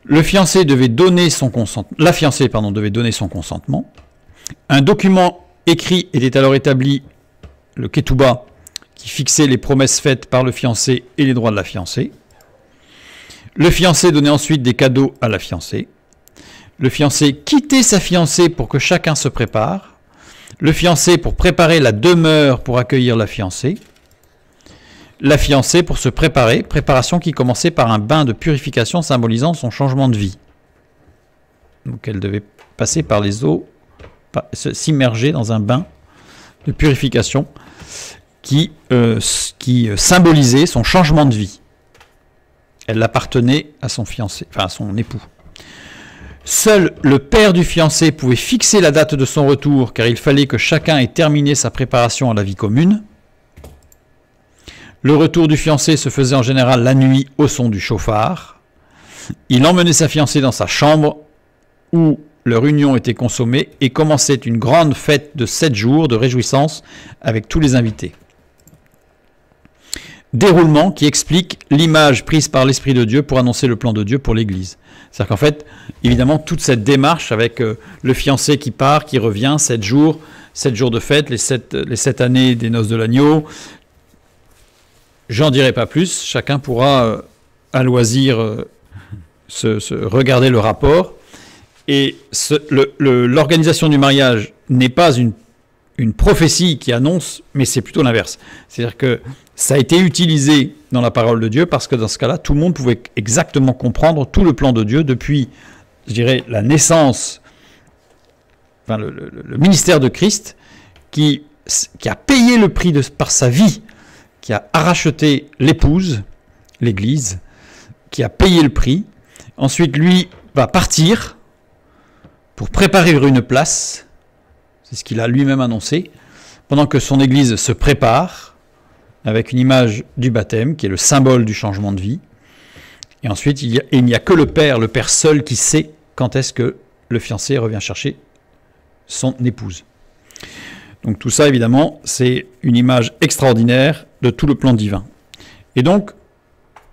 Le fiancé devait donner son consentement, la fiancée devait donner son consentement. Un document écrit était alors établi, le ketouba, qui fixait les promesses faites par le fiancé et les droits de la fiancée. Le fiancé donnait ensuite des cadeaux à la fiancée. Le fiancé quittait sa fiancée pour que chacun se prépare. Le fiancé pour préparer la demeure pour accueillir la fiancée. La fiancée pour se préparer, préparation qui commençait par un bain de purification symbolisant son changement de vie. Donc elle devait passer par les eaux, s'immerger dans un bain de purification qui symbolisait son changement de vie. Elle appartenait à son fiancé, enfin à son époux. Seul le père du fiancé pouvait fixer la date de son retour, car il fallait que chacun ait terminé sa préparation à la vie commune. Le retour du fiancé se faisait en général la nuit au son du chauffard. Il emmenait sa fiancée dans sa chambre où leur union était consommée et commençait une grande fête de 7 jours de réjouissance avec tous les invités. Déroulement qui explique l'image prise par l'Esprit de Dieu pour annoncer le plan de Dieu pour l'Église. C'est-à-dire qu'en fait, évidemment, toute cette démarche avec le fiancé qui part, qui revient, 7 jours de fête, les 7 années des noces de l'agneau, j'en dirai pas plus, chacun pourra à loisir regarder le rapport. Et l'organisation du mariage n'est pas une prophétie qui annonce, mais c'est plutôt l'inverse. C'est-à-dire que ça a été utilisé dans la parole de Dieu, parce que dans ce cas-là, tout le monde pouvait exactement comprendre tout le plan de Dieu depuis, je dirais, la naissance, enfin le ministère de Christ, qui a payé le prix par sa vie, qui a racheté l'épouse, l'Église, qui a payé le prix. Ensuite, lui va partir pour préparer une place, c'est ce qu'il a lui-même annoncé, pendant que son Église se prépare, avec une image du baptême, qui est le symbole du changement de vie. Et ensuite, il n'y a que le Père seul qui sait quand est-ce que le fiancé revient chercher son épouse. Donc tout ça, évidemment, c'est une image extraordinaire de tout le plan divin. Et donc,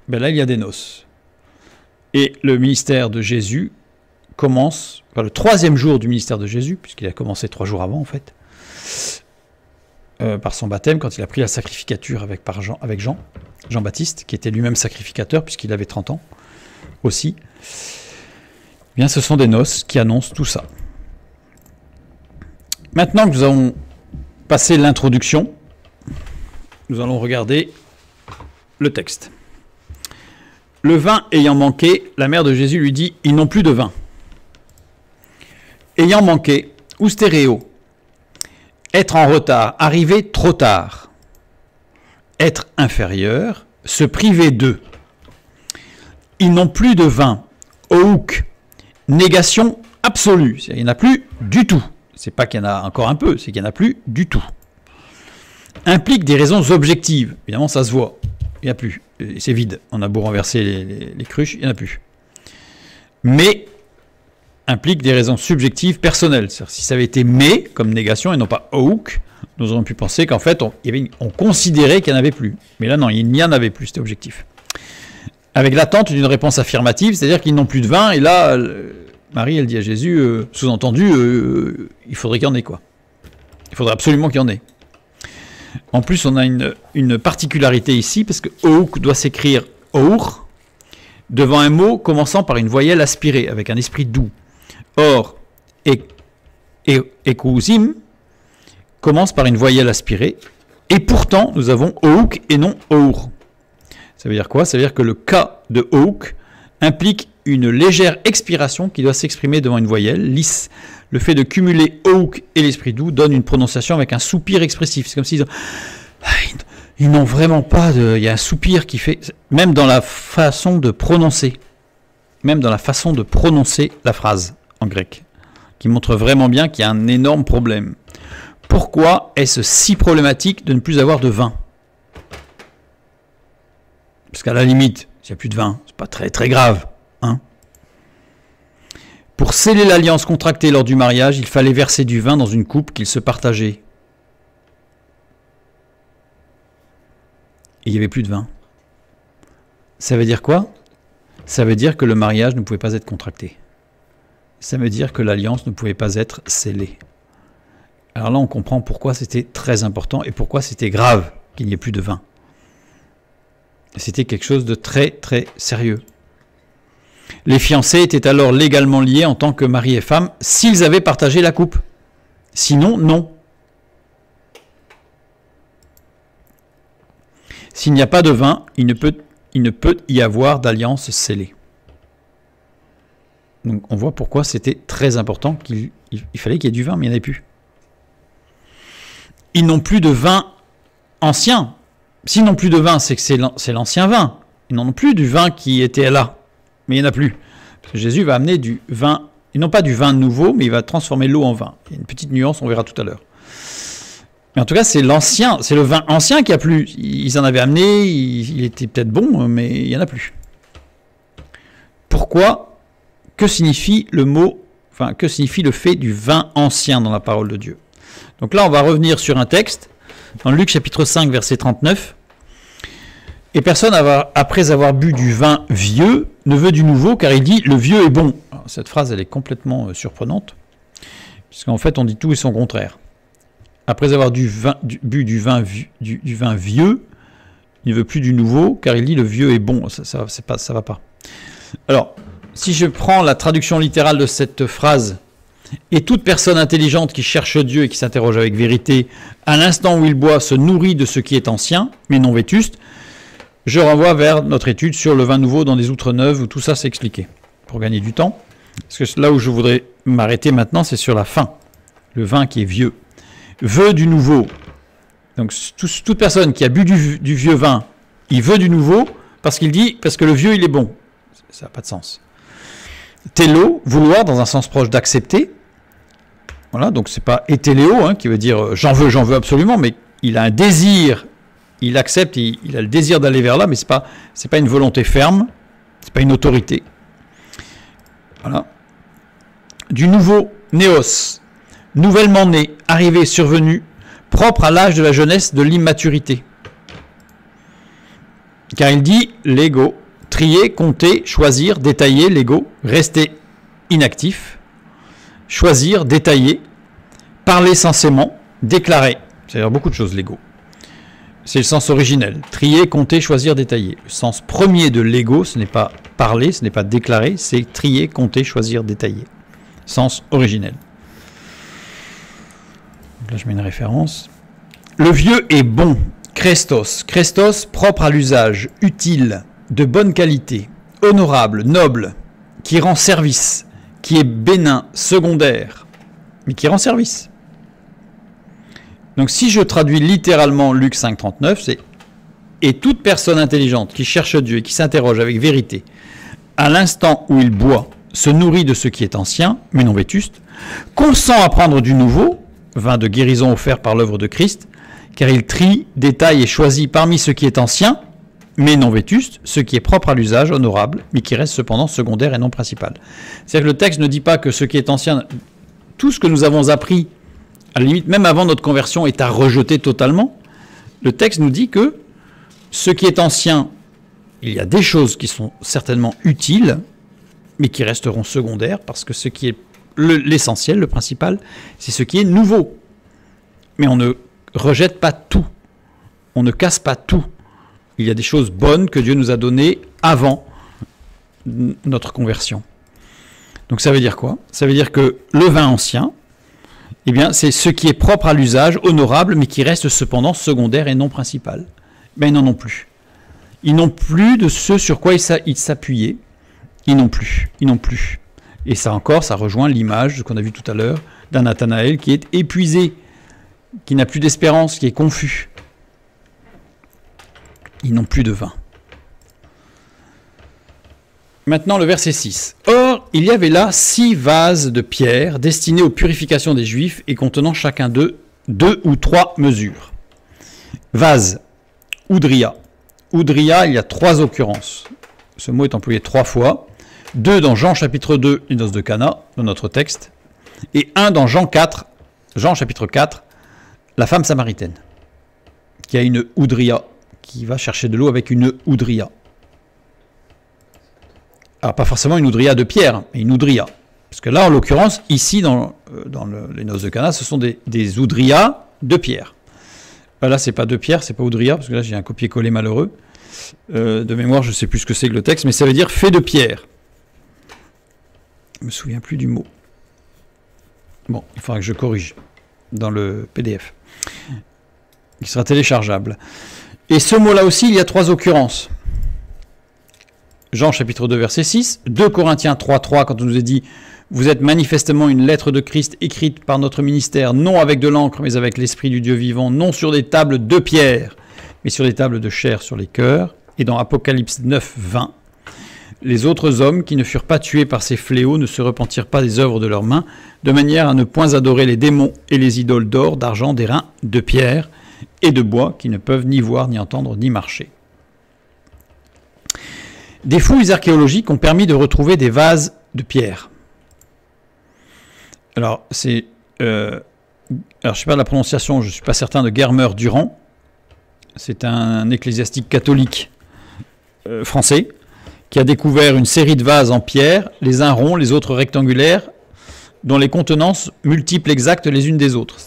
là, il y a des noces. Et le ministère de Jésus commence, le 3e jour du ministère de Jésus, puisqu'il a commencé 3 jours avant, en fait, par son baptême, quand il a pris la sacrificature avec Jean-Baptiste, qui était lui-même sacrificateur, puisqu'il avait 30 ans aussi. Eh bien, ce sont des noces qui annoncent tout ça. Maintenant que nous avons passé l'introduction, nous allons regarder le texte. Le vin ayant manqué, la mère de Jésus lui dit « Ils n'ont plus de vin. » Ayant manqué, ou stéréo, être en retard, arriver trop tard, être inférieur, se priver d'eux. Ils n'ont plus de vin. Ouk, négation absolue. Il n'y en a plus du tout. C'est pas qu'il y en a encore un peu, c'est qu'il n'y en a plus du tout. Implique des raisons objectives. Évidemment, ça se voit. Il n'y a plus. C'est vide. On a beau renverser les cruches, il n'y en a plus. Mais implique des raisons subjectives personnelles. C'est-à-dire, si ça avait été mais comme négation et non pas ouk, nous aurions pu penser qu'en fait, on considérait qu'il n'y en avait plus. Mais là, non, il n'y en avait plus, c'était objectif. Avec l'attente d'une réponse affirmative, c'est-à-dire qu'ils n'ont plus de vin, et là, Marie, elle dit à Jésus, sous-entendu, il faudrait qu'il y en ait, quoi. Il faudrait absolument qu'il y en ait. En plus, on a une particularité ici, parce que ouk doit s'écrire our, devant un mot commençant par une voyelle aspirée, avec un esprit doux. Or, ekousim commence par une voyelle aspirée, et pourtant, nous avons ouk et non our. Ça veut dire quoi? Ça veut dire que le K de ouk implique une légère expiration qui doit s'exprimer devant une voyelle lisse. Le fait de cumuler ouk et l'esprit doux donne une prononciation avec un soupir expressif. C'est comme s'ils ils n'ont vraiment pas de... Il y a un soupir qui fait... Même dans la façon de prononcer. Même dans la façon de prononcer la phrase en grec. Qui montre vraiment bien qu'il y a un énorme problème. Pourquoi est-ce si problématique de ne plus avoir de vin? Parce qu'à la limite, s'il n'y a plus de vin, c'est pas très très grave. Hein? Pour sceller l'alliance contractée lors du mariage, il fallait verser du vin dans une coupe qu'ils se partageaient. Et il n'y avait plus de vin. Ça veut dire quoi? Ça veut dire que le mariage ne pouvait pas être contracté. Ça veut dire que l'alliance ne pouvait pas être scellée. Alors là, on comprend pourquoi c'était très important et pourquoi c'était grave qu'il n'y ait plus de vin. C'était quelque chose de très très sérieux. Les fiancés étaient alors légalement liés en tant que mari et femme s'ils avaient partagé la coupe. Sinon, non. S'il n'y a pas de vin, il ne peut y avoir d'alliance scellée. Donc on voit pourquoi c'était très important qu'il fallait qu'il y ait du vin, mais il n'y en avait plus. Ils n'ont plus de vin ancien. S'ils n'ont plus de vin, c'est que c'est l'ancien vin. Ils n'en ont plus du vin qui était là. Mais il n'y en a plus. Parce que Jésus va amener du vin, et non pas du vin nouveau, mais il va transformer l'eau en vin. Il y a une petite nuance, on verra tout à l'heure. Mais en tout cas, c'est l'ancien, c'est le vin ancien qui a plus. Ils en avaient amené, il était peut-être bon, mais il n'y en a plus. Pourquoi? Que signifie le mot, enfin, que signifie le fait du vin ancien dans la parole de Dieu? Donc là, on va revenir sur un texte, dans Luc chapitre 5, verset 39. Et personne, après avoir bu du vin vieux, ne veut du nouveau, car il dit « le vieux est bon ». Cette phrase, elle est complètement surprenante, puisqu'en fait, on dit tout et son contraire. Après avoir bu du vin vieux, il ne veut plus du nouveau, car il dit « le vieux est bon ». Ça va pas. Alors, si je prends la traduction littérale de cette phrase, « et toute personne intelligente qui cherche Dieu et qui s'interroge avec vérité, à l'instant où il boit, se nourrit de ce qui est ancien, mais non vétuste », je renvoie vers notre étude sur le vin nouveau dans des outres neuves, où tout ça s'est expliqué, pour gagner du temps. Parce que là où je voudrais m'arrêter maintenant, c'est sur la fin. Le vin qui est vieux. Veut du nouveau. Donc toute personne qui a bu du vieux vin, il veut du nouveau, parce qu'il dit, parce que le vieux, il est bon. Ça n'a pas de sens. Télo, vouloir, dans un sens proche d'accepter. Voilà, donc c'est pas étéléo, hein, qui veut dire j'en veux absolument, mais il a un désir, il accepte, il a le désir d'aller vers là, mais c'est pas une volonté ferme, c'est pas une autorité. Voilà. Du nouveau, néos, nouvellement né, arrivé, survenu, propre à l'âge de la jeunesse, de l'immaturité. Car il dit l'ego, trier, compter, choisir, détailler, l'ego, rester inactif, choisir, détailler, parler sensément, déclarer. C'est-à-dire beaucoup de choses, l'ego. C'est le sens originel. Trier, compter, choisir, détailler. Le sens premier de l'ego, ce n'est pas parler, ce n'est pas déclarer, c'est trier, compter, choisir, détailler. Sens originel. Donc là, je mets une référence. Le vieux est bon. Christos. Christos, propre à l'usage, utile, de bonne qualité, honorable, noble, qui rend service, qui est bénin, secondaire, mais qui rend service. Donc si je traduis littéralement Luc 5,39, c'est « Et toute personne intelligente qui cherche Dieu et qui s'interroge avec vérité, à l'instant où il boit, se nourrit de ce qui est ancien, mais non vétuste, consent à prendre du nouveau, vin de guérison offert par l'œuvre de Christ, car il trie, détaille et choisit parmi ce qui est ancien, mais non vétuste, ce qui est propre à l'usage, honorable, mais qui reste cependant secondaire et non principal. » C'est-à-dire que le texte ne dit pas que ce qui est ancien, tout ce que nous avons appris, à la limite, même avant notre conversion, est à rejeter totalement. Le texte nous dit que ce qui est ancien, il y a des choses qui sont certainement utiles, mais qui resteront secondaires, parce que ce qui est l'essentiel, le principal, c'est ce qui est nouveau. Mais on ne rejette pas tout. On ne casse pas tout. Il y a des choses bonnes que Dieu nous a données avant notre conversion. Donc ça veut dire quoi? Ça veut dire que le vin ancien, eh bien, c'est ce qui est propre à l'usage, honorable, mais qui reste cependant secondaire et non principal. Ben, ils n'en ont plus. Ils n'ont plus de ce sur quoi ils s'appuyaient. Ils n'ont plus. Ils n'ont plus. Et ça encore, ça rejoint l'image qu'on a vu tout à l'heure d'un Nathanaël qui est épuisé, qui n'a plus d'espérance, qui est confus. Ils n'ont plus de vin. Maintenant, le verset 6. « Or, il y avait là 6 vases de pierre destinés aux purifications des Juifs et contenant chacun d'eux 2 ou 3 mesures. » Vase, oudria. Oudria, il y a 3 occurrences. Ce mot est employé 3 fois. 2 dans Jean chapitre 2, les noces de Cana, dans notre texte. Et 1 dans Jean chapitre 4, la femme samaritaine, qui a une oudria, qui va chercher de l'eau avec une oudria. Alors, pas forcément une oudria de pierre, mais une oudria. Parce que là, en l'occurrence, ici, dans les noces de Cana, ce sont des oudrias de pierre. Là, c'est pas de pierre, c'est pas oudria, parce que là, j'ai un copier-coller malheureux. De mémoire, je ne sais plus ce que c'est que le texte, mais ça veut dire fait de pierre. Je ne me souviens plus du mot. Bon, il faudra que je corrige dans le PDF, qui sera téléchargeable. Et ce mot-là aussi, il y a 3 occurrences. Jean chapitre 2 verset 6, 2 Corinthiens 3.3 quand on nous a dit « Vous êtes manifestement une lettre de Christ écrite par notre ministère, non avec de l'encre, mais avec l'Esprit du Dieu vivant, non sur des tables de pierre, mais sur des tables de chair sur les cœurs. » Et dans Apocalypse 9, 20, « Les autres hommes qui ne furent pas tués par ces fléaux ne se repentirent pas des œuvres de leurs mains, de manière à ne point adorer les démons et les idoles d'or, d'argent, d'airain, de pierre et de bois, qui ne peuvent ni voir, ni entendre, ni marcher. » Des fouilles archéologiques ont permis de retrouver des vases de pierre. Alors, je ne sais pas la prononciation, je ne suis pas certain, de Germer-Durand. C'est un ecclésiastique catholique français qui a découvert une série de vases en pierre, les uns ronds, les autres rectangulaires, dont les contenances multiples exactes les unes des autres.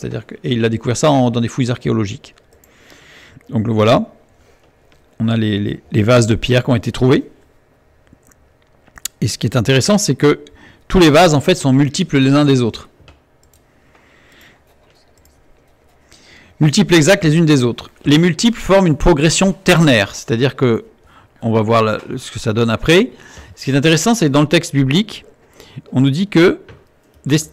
Et il a découvert ça dans des fouilles archéologiques. Donc le voilà. On a les vases de pierre qui ont été trouvés. Et ce qui est intéressant, c'est que tous les vases, en fait, sont multiples les uns des autres. multiples exactes les unes des autres. Les multiples forment une progression ternaire, c'est-à-dire que, on va voir ce que ça donne après. Ce qui est intéressant, c'est que dans le texte biblique, on nous dit que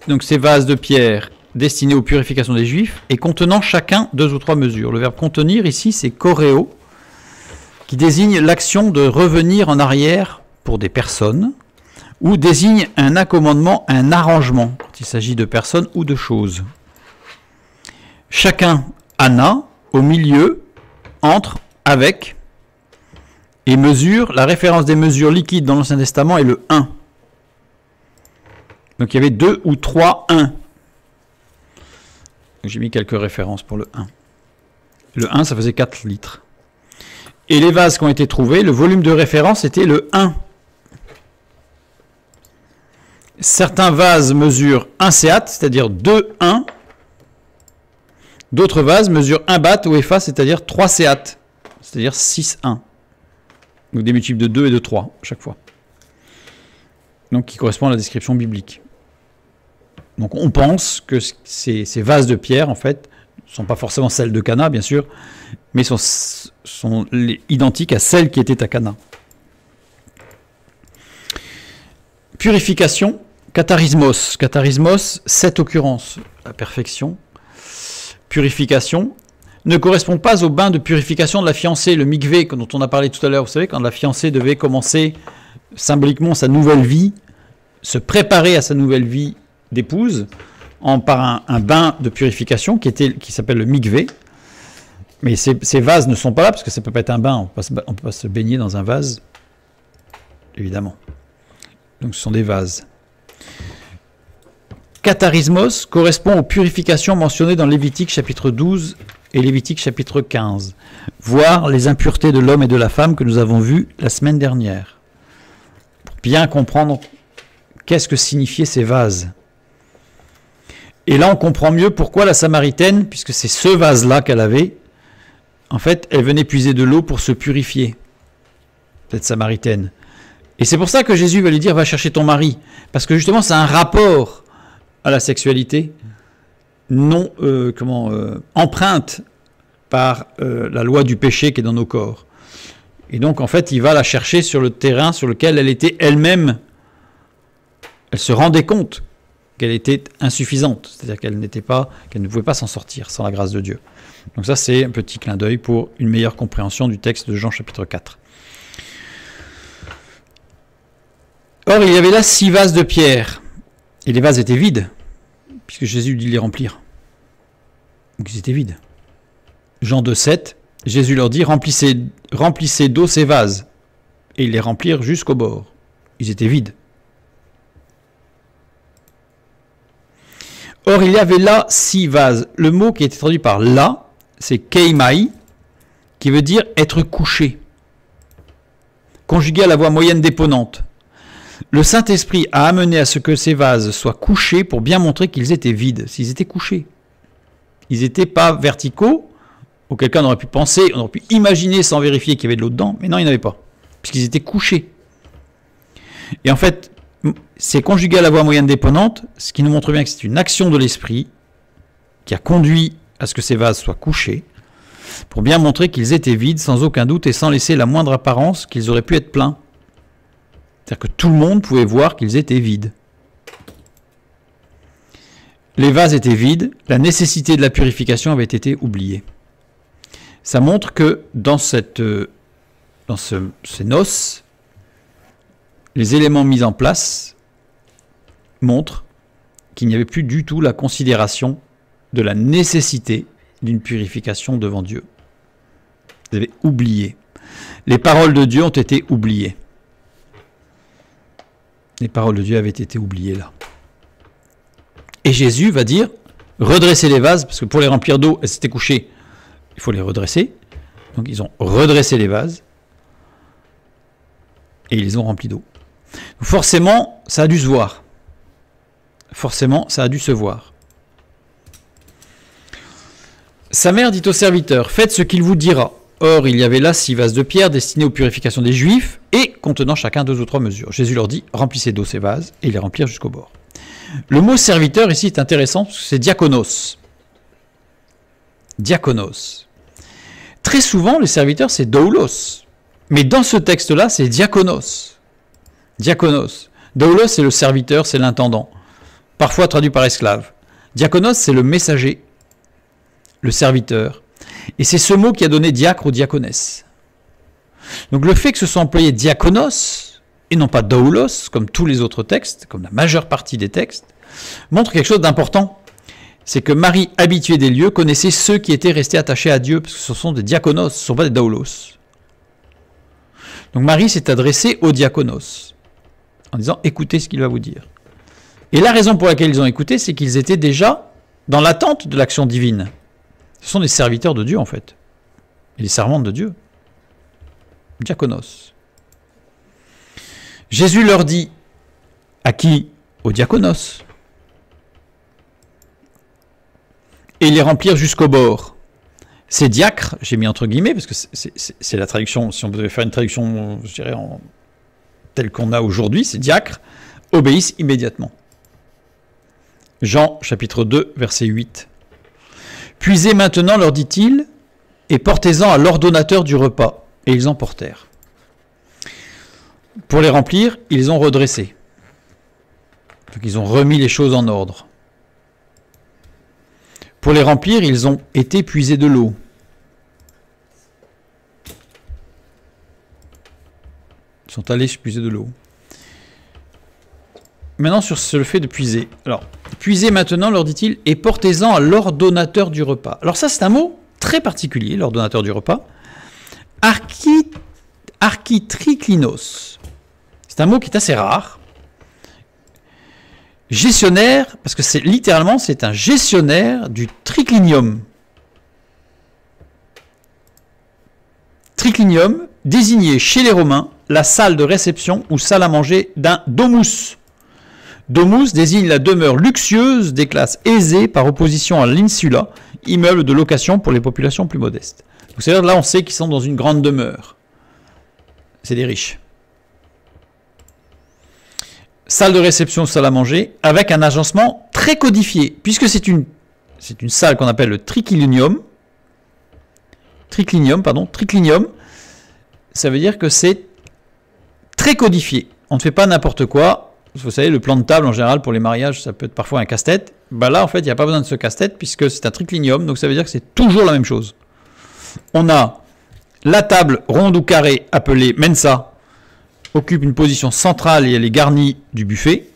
donc ces vases de pierre destinés aux purifications des Juifs et contenant chacun 2 ou 3 mesures. Le verbe contenir ici, c'est choréo, qui désigne l'action de revenir en arrière pour des personnes, ou désigne un accommodement, un arrangement, quand il s'agit de personnes ou de choses. Chacun, ana, au milieu, entre, avec, et mesure. La référence des mesures liquides dans l'Ancien Testament est le 1. Donc il y avait 2 ou 3 1. J'ai mis quelques références pour le 1. Le 1, ça faisait 4 litres. Et les vases qui ont été trouvés, le volume de référence était le 1. Certains vases mesurent 1 séat, c'est-à-dire 2 1. D'autres vases mesurent 1 bat ou épha, c'est-à-dire 3 séat, c'est-à-dire 6 1. Donc des multiples de 2 et de 3 chaque fois. Donc qui correspond à la description biblique. Donc on pense que ces vases de pierre, en fait, ne sont pas forcément celles de Cana, bien sûr, mais sont identiques à celles qui étaient à Cana. Purification, katharismos. Katharismos, 7 occurrences, la perfection. Purification ne correspond pas au bain de purification de la fiancée, le mikvé, dont on a parlé tout à l'heure. Vous savez, quand la fiancée devait commencer symboliquement sa nouvelle vie, se préparer à sa nouvelle vie d'épouse, par un bain de purification qui s'appelle le mikvé. Mais ces vases ne sont pas là, parce que ça ne peut pas être un bain, on ne peut pas se baigner dans un vase, évidemment. Donc ce sont des vases. Katharismos correspond aux purifications mentionnées dans Lévitique chapitre 12 et Lévitique chapitre 15, voire les impuretés de l'homme et de la femme que nous avons vues la semaine dernière. Pour bien comprendre qu'est-ce que signifiaient ces vases. Et là on comprend mieux pourquoi la Samaritaine, puisque c'est ce vase-là qu'elle avait, en fait elle venait puiser de l'eau pour se purifier, cette Samaritaine. Et c'est pour ça que Jésus va lui dire, va chercher ton mari. Parce que justement, c'est un rapport à la sexualité, non empreinte par la loi du péché qui est dans nos corps. Et donc, en fait, il va la chercher sur le terrain sur lequel elle était elle-même. Elle se rendait compte qu'elle était insuffisante. C'est-à-dire qu'elle ne pouvait pas s'en sortir sans la grâce de Dieu. Donc ça, c'est un petit clin d'œil pour une meilleure compréhension du texte de Jean chapitre 4. Or, il y avait là 6 vases de pierre, et les vases étaient vides, puisque Jésus dit les remplir. Donc ils étaient vides. Jean 2,7, Jésus leur dit, remplissez d'eau ces vases, et ils les remplirent jusqu'au bord. Ils étaient vides. Or, il y avait là 6 vases. Le mot qui est traduit par là, c'est keimai, qui veut dire être couché, conjugué à la voix moyenne déponente. Le Saint-Esprit a amené à ce que ces vases soient couchés pour bien montrer qu'ils étaient vides. S'ils étaient couchés. Ils n'étaient pas verticaux, auquel cas on aurait pu penser, on aurait pu imaginer sans vérifier qu'il y avait de l'eau dedans, mais non, il n'y en avait pas, puisqu'ils étaient couchés. Et en fait, c'est conjugué à la voix moyenne déponente, ce qui nous montre bien que c'est une action de l'Esprit qui a conduit à ce que ces vases soient couchés, pour bien montrer qu'ils étaient vides, sans aucun doute, et sans laisser la moindre apparence qu'ils auraient pu être pleins. C'est-à-dire que tout le monde pouvait voir qu'ils étaient vides. Les vases étaient vides, la nécessité de la purification avait été oubliée. Ça montre que dans ces noces, les éléments mis en place montrent qu'il n'y avait plus du tout la considération de la nécessité d'une purification devant Dieu. Vous avez oublié. Les paroles de Dieu ont été oubliées. Les paroles de Dieu avaient été oubliées là. Et Jésus va dire, redressez les vases, parce que pour les remplir d'eau, elles s'étaient couchées, il faut les redresser. Donc ils ont redressé les vases, et ils les ont remplis d'eau. Forcément, ça a dû se voir. Forcément, ça a dû se voir. Sa mère dit au serviteur, faites ce qu'il vous dira. Or, il y avait là 6 vases de pierre destinés aux purifications des Juifs et contenant chacun 2 ou 3 mesures. Jésus leur dit, remplissez d'eau ces vases et ils les remplirent jusqu'au bord. Le mot serviteur ici est intéressant parce que c'est diakonos. diakonos. Très souvent, les serviteurs, c'est doulos. Mais dans ce texte-là, c'est diakonos. Diakonos. Doulos, c'est le serviteur, c'est l'intendant. Parfois traduit par esclave. Diakonos, c'est le messager, le serviteur. Et c'est ce mot qui a donné diacre ou diaconesse. Donc le fait que ce soit employé diakonos, et non pas doulos, comme tous les autres textes, comme la majeure partie des textes, montre quelque chose d'important. C'est que Marie, habituée des lieux, connaissait ceux qui étaient restés attachés à Dieu, parce que ce sont des diakonos, ce ne sont pas des doulos. Donc Marie s'est adressée aux diakonos, en disant « écoutez ce qu'il va vous dire ». Et la raison pour laquelle ils ont écouté, c'est qu'ils étaient déjà dans l'attente de l'action divine. Ce sont des serviteurs de Dieu, en fait. Et des servantes de Dieu. Diakonos. Jésus leur dit, à qui? Aux diakonos. Et ils les remplirent jusqu'au bord. Ces diacres, j'ai mis entre guillemets, parce que c'est la traduction, si on devait faire une traduction, je dirais, telle qu'on a aujourd'hui, ces diacres obéissent immédiatement. Jean, chapitre 2, verset 8. « Puisez maintenant, leur dit-il, et portez-en à l'ordonnateur du repas. » Et ils en portèrent. Pour les remplir, ils ont redressé. Donc ils ont remis les choses en ordre. Pour les remplir, ils ont été puisés de l'eau. Ils sont allés puiser de l'eau. Maintenant, sur le fait de puiser. Alors, puisez maintenant, leur dit-il, et portez-en à l'ordonnateur du repas. Alors ça, c'est un mot très particulier, l'ordonnateur du repas. Architriklinos. C'est un mot qui est assez rare. Gestionnaire, parce que c'est littéralement, c'est un gestionnaire du triclinium. Triclinium, désigné chez les Romains la salle de réception ou salle à manger d'un domus. Domus désigne la demeure luxueuse des classes aisées par opposition à l'insula, immeuble de location pour les populations plus modestes. Donc c'est-à-dire là on sait qu'ils sont dans une grande demeure. C'est des riches. Salle de réception, salle à manger, avec un agencement très codifié, puisque c'est une salle qu'on appelle le triclinium. Triclinium, ça veut dire que c'est très codifié. On ne fait pas n'importe quoi. Vous savez, le plan de table, en général, pour les mariages, ça peut être parfois un casse-tête. Ben là, en fait, il n'y a pas besoin de ce casse-tête, puisque c'est un triclinium, donc ça veut dire que c'est toujours la même chose. On a la table ronde ou carrée, appelée mensa, occupe une position centrale et elle est garnie du buffet.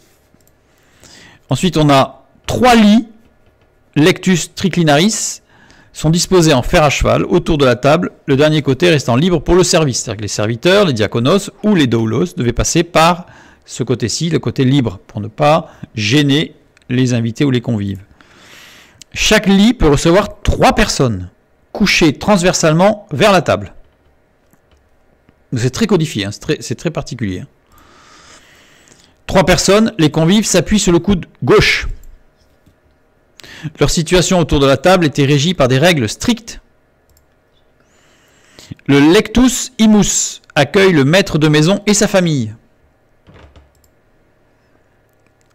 Ensuite, on a 3 lits, lectus triclinaris, sont disposés en fer à cheval autour de la table, le dernier côté restant libre pour le service. C'est-à-dire que les serviteurs, les diakonos ou les doulos devaient passer par ce côté-ci, le côté libre, pour ne pas gêner les invités ou les convives. Chaque lit peut recevoir 3 personnes, couchées transversalement vers la table. C'est très codifié, hein, c'est très particulier. 3 personnes, les convives s'appuient sur le coude gauche. Leur situation autour de la table était régie par des règles strictes. Le lectus imus accueille le maître de maison et sa famille.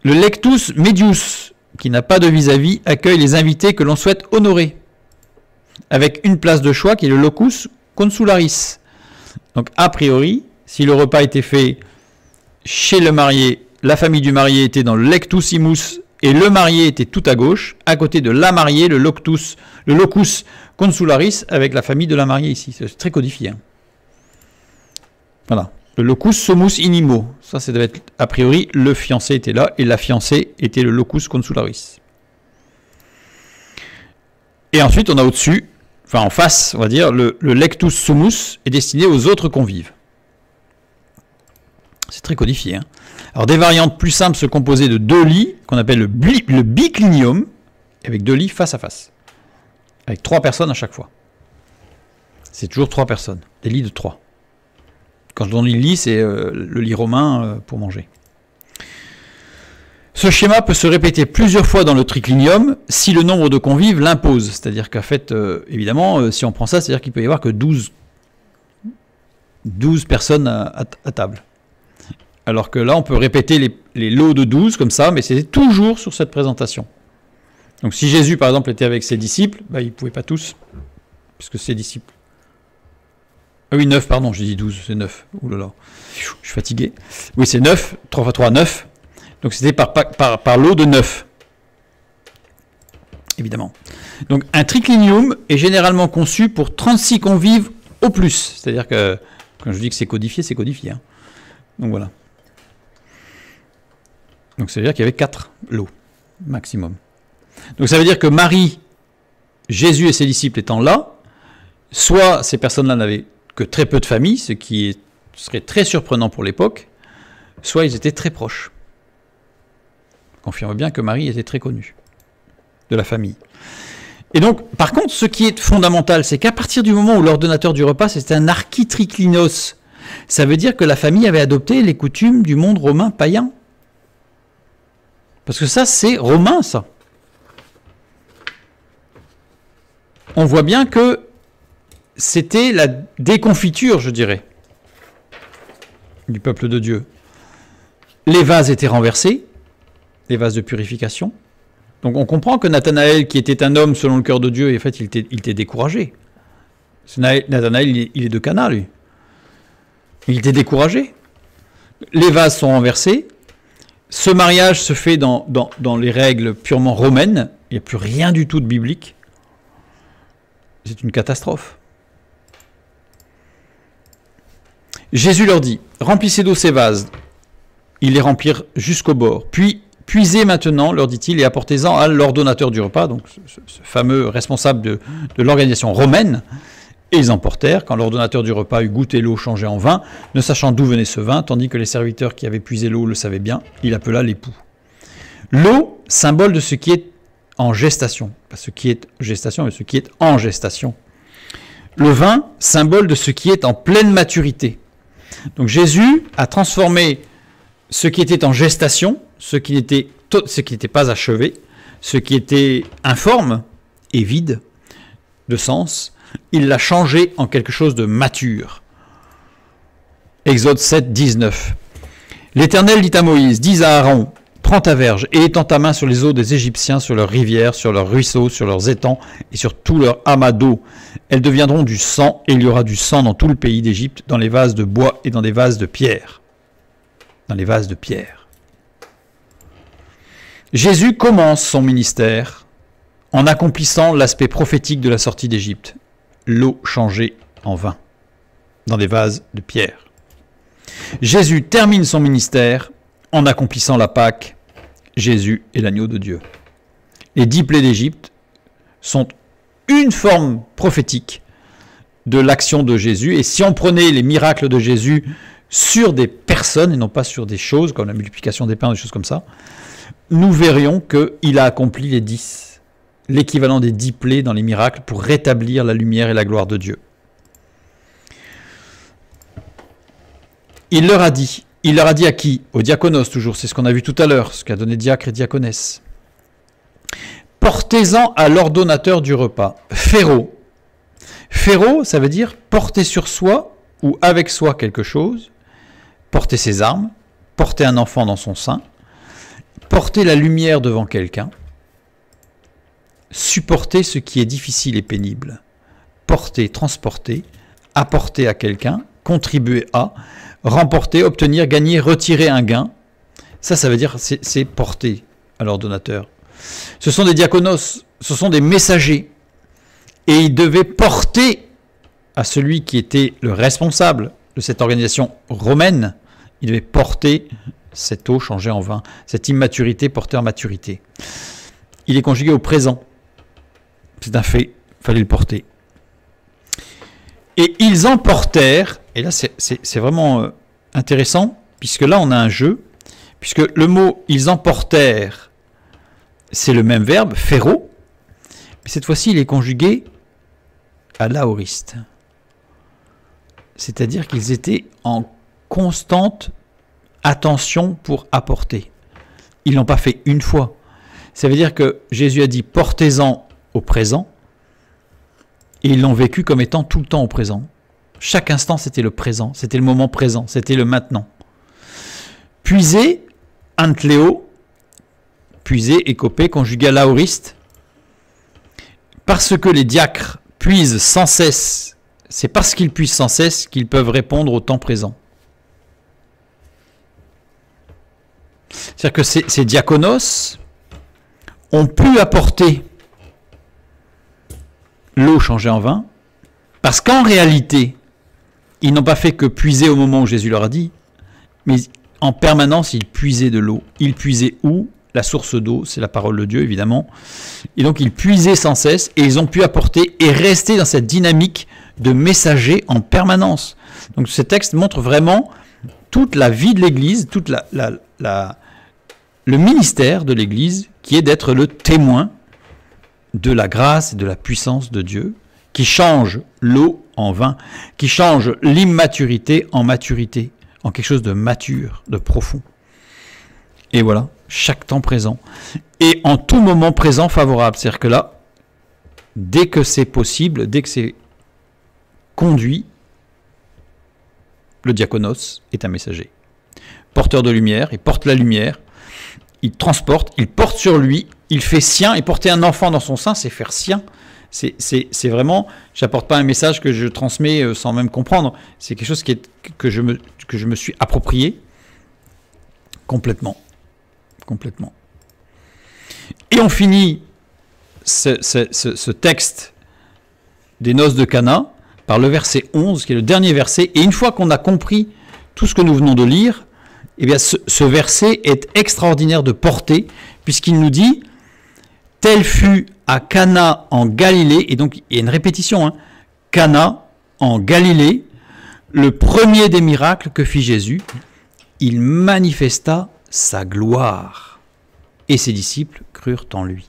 Le lectus medius, qui n'a pas de vis-à-vis, accueille les invités que l'on souhaite honorer, avec une place de choix qui est le locus consularis. Donc a priori, si le repas était fait chez le marié, la famille du marié était dans le lectus imus et le marié était tout à gauche, à côté de la mariée, le locus consularis avec la famille de la mariée ici. C'est très codifié. Hein. Voilà. Le locus somus inimo. Ça devait être, a priori, le fiancé était là et la fiancée était le locus consularis. Et ensuite, on a au-dessus, enfin en face, on va dire, le lectus sumus est destiné aux autres convives. C'est très codifié. Hein. Alors, des variantes plus simples se composaient de 2 lits, qu'on appelle le biclinium, avec 2 lits face à face, avec 3 personnes à chaque fois. C'est toujours 3 personnes, des lits de 3. Quand je donne le lit, c'est le lit romain pour manger. Ce schéma peut se répéter plusieurs fois dans le triclinium si le nombre de convives l'impose. C'est-à-dire qu'en fait, évidemment, si on prend ça, c'est-à-dire qu'il peut y avoir que 12 personnes à table. Alors que là, on peut répéter les lots de 12 comme ça, mais c'est toujours sur cette présentation. Donc si Jésus, par exemple, était avec ses disciples, bah, ils ne pouvaient pas tous, puisque ses disciples... Ah oui, 9, pardon, j'ai dit 12, c'est 9. Ouh là là, je suis fatigué. Oui, c'est 9, 3 x 3, 9. Donc c'était par lot de 9. Évidemment. Donc un triclinium est généralement conçu pour 36 convives au plus. C'est-à-dire que quand je dis que c'est codifié, c'est codifié. Hein. Donc voilà. Donc ça veut dire qu'il y avait 4 lots maximum. Donc ça veut dire que Marie, Jésus et ses disciples étant là, soit ces personnes-là n'avaient que très peu de famille, ce qui serait très surprenant pour l'époque, soit ils étaient très proches. On confirme bien que Marie était très connue de la famille. Et donc, par contre, ce qui est fondamental, c'est qu'à partir du moment où l'ordonnateur du repas, c'était un architriclinos, ça veut dire que la famille avait adopté les coutumes du monde romain païen. Parce que ça, c'est romain, ça. On voit bien que c'était la déconfiture, je dirais, du peuple de Dieu. Les vases étaient renversés, les vases de purification. Donc on comprend que Nathanaël, qui était un homme selon le cœur de Dieu, en fait, il était découragé. Nathanaël, il est de Cana, lui. Il était découragé. Les vases sont renversés. Ce mariage se fait dans les règles purement romaines. Il n'y a plus rien du tout de biblique. C'est une catastrophe. Jésus leur dit, remplissez d'eau ces vases. Ils les remplirent jusqu'au bord. Puis, puisez maintenant, leur dit-il, et apportez-en à l'ordonnateur du repas, donc ce fameux responsable de l'organisation romaine. Et ils emportèrent, quand l'ordonnateur du repas eut goûté l'eau changée en vin, ne sachant d'où venait ce vin, tandis que les serviteurs qui avaient puisé l'eau le savaient bien, il appela l'époux. L'eau, symbole de ce qui est en gestation. Pas ce qui est gestation, mais ce qui est en gestation. Le vin, symbole de ce qui est en pleine maturité. Donc Jésus a transformé ce qui était en gestation, ce qui n'était pas achevé, ce qui était informe et vide de sens, il l'a changé en quelque chose de mature. Exode 7, 19. L'Éternel dit à Moïse, dis à Aaron, prends ta verge et étends ta main sur les eaux des Égyptiens, sur leurs rivières, sur leurs ruisseaux, sur leurs étangs et sur tous leurs amas d'eau. Elles deviendront du sang et il y aura du sang dans tout le pays d'Égypte, dans les vases de bois et dans des vases de pierre. Dans les vases de pierre. Jésus commence son ministère en accomplissant l'aspect prophétique de la sortie d'Égypte. L'eau changée en vin, dans des vases de pierre. Jésus termine son ministère en accomplissant la Pâque. Jésus est l'agneau de Dieu. Les 10 plaies d'Égypte sont une forme prophétique de l'action de Jésus. Et si on prenait les miracles de Jésus sur des personnes et non pas sur des choses, comme la multiplication des pains, des choses comme ça, nous verrions qu'il a accompli les 10. L'équivalent des 10 plaies dans les miracles pour rétablir la lumière et la gloire de Dieu. Il leur a dit à qui? Au diaconos toujours, c'est ce qu'on a vu tout à l'heure, ce qu'a donné diacre et diaconesse. Portez-en à l'ordonnateur du repas. Phéro. Phéro, ça veut dire porter sur soi ou avec soi quelque chose, porter ses armes, porter un enfant dans son sein, porter la lumière devant quelqu'un, supporter ce qui est difficile et pénible, porter, transporter, apporter à quelqu'un, contribuer à, remporter, obtenir, gagner, retirer un gain. Ça veut dire c'est porter à l'ordonnateur. Ce sont des diaconos, ce sont des messagers. Et ils devaient porter à celui qui était le responsable de cette organisation romaine, il devait porter cette eau changée en vin, cette immaturité portée en maturité. Il est conjugué au présent. C'est un fait, il fallait le porter. Et ils emportèrent, et là c'est vraiment intéressant, puisque là on a un jeu, puisque le mot « ils emportèrent », c'est le même verbe, « phéro », mais cette fois-ci il est conjugué à l'aoriste. C'est-à-dire qu'ils étaient en constante attention pour apporter. Ils ne l'ont pas fait une fois. Ça veut dire que Jésus a dit « portez-en » au présent, et ils l'ont vécu comme étant tout le temps au présent. Chaque instant, c'était le présent, c'était le moment présent, c'était le maintenant. Puiser, antléo, puiser, écopé, conjugué à l'aoriste, parce que les diacres puisent sans cesse, c'est parce qu'ils puisent sans cesse qu'ils peuvent répondre au temps présent. C'est-à-dire que ces diaconos ont pu apporter l'eau changée en vin, parce qu'en réalité, ils n'ont pas fait que puiser au moment où Jésus leur a dit, mais en permanence, ils puisaient de l'eau. Ils puisaient où? La source d'eau, c'est la parole de Dieu, évidemment. Et donc, ils puisaient sans cesse, et ils ont pu apporter et rester dans cette dynamique de messager en permanence. Donc, ce texte montre vraiment toute la vie de l'Église, toute le ministère de l'Église, qui est d'être le témoin de la grâce et de la puissance de Dieu, qui change l'eau en vin, qui change l'immaturité en maturité, en quelque chose de mature, de profond. Et voilà, chaque temps présent. Et en tout moment présent favorable. C'est-à-dire que là, dès que c'est possible, dès que c'est conduit, le diaconos est un messager. Porteur de lumière, il porte la lumière, il transporte, il porte sur lui, il fait sien, et porter un enfant dans son sein, c'est faire sien. C'est vraiment, j'apporte pas un message que je transmets sans même comprendre, c'est quelque chose que je me suis approprié complètement. Et on finit ce texte des noces de Cana par le verset 11, qui est le dernier verset, et une fois qu'on a compris tout ce que nous venons de lire, eh bien ce verset est extraordinaire de portée, puisqu'il nous dit « Tel fut à Cana en Galilée », et donc il y a une répétition, Cana en Galilée, le premier des miracles que fit Jésus, il manifesta sa gloire, et ses disciples crurent en lui.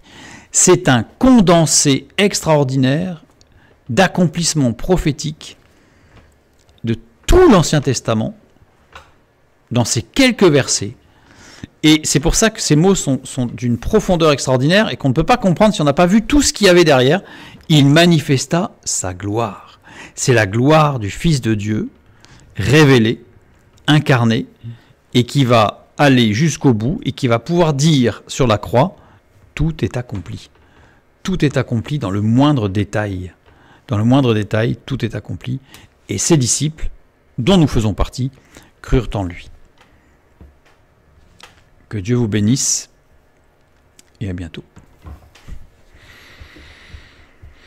C'est un condensé extraordinaire d'accomplissement prophétique de tout l'Ancien Testament dans ces quelques versets. Et c'est pour ça que ces mots sont d'une profondeur extraordinaire et qu'on ne peut pas comprendre si on n'a pas vu tout ce qu'il y avait derrière. Il manifesta sa gloire. C'est la gloire du Fils de Dieu, révélé, incarné, et qui va aller jusqu'au bout et qui va pouvoir dire sur la croix, tout est accompli. Tout est accompli dans le moindre détail. Dans le moindre détail, tout est accompli. Et ses disciples, dont nous faisons partie, crurent en lui. Que Dieu vous bénisse et à bientôt.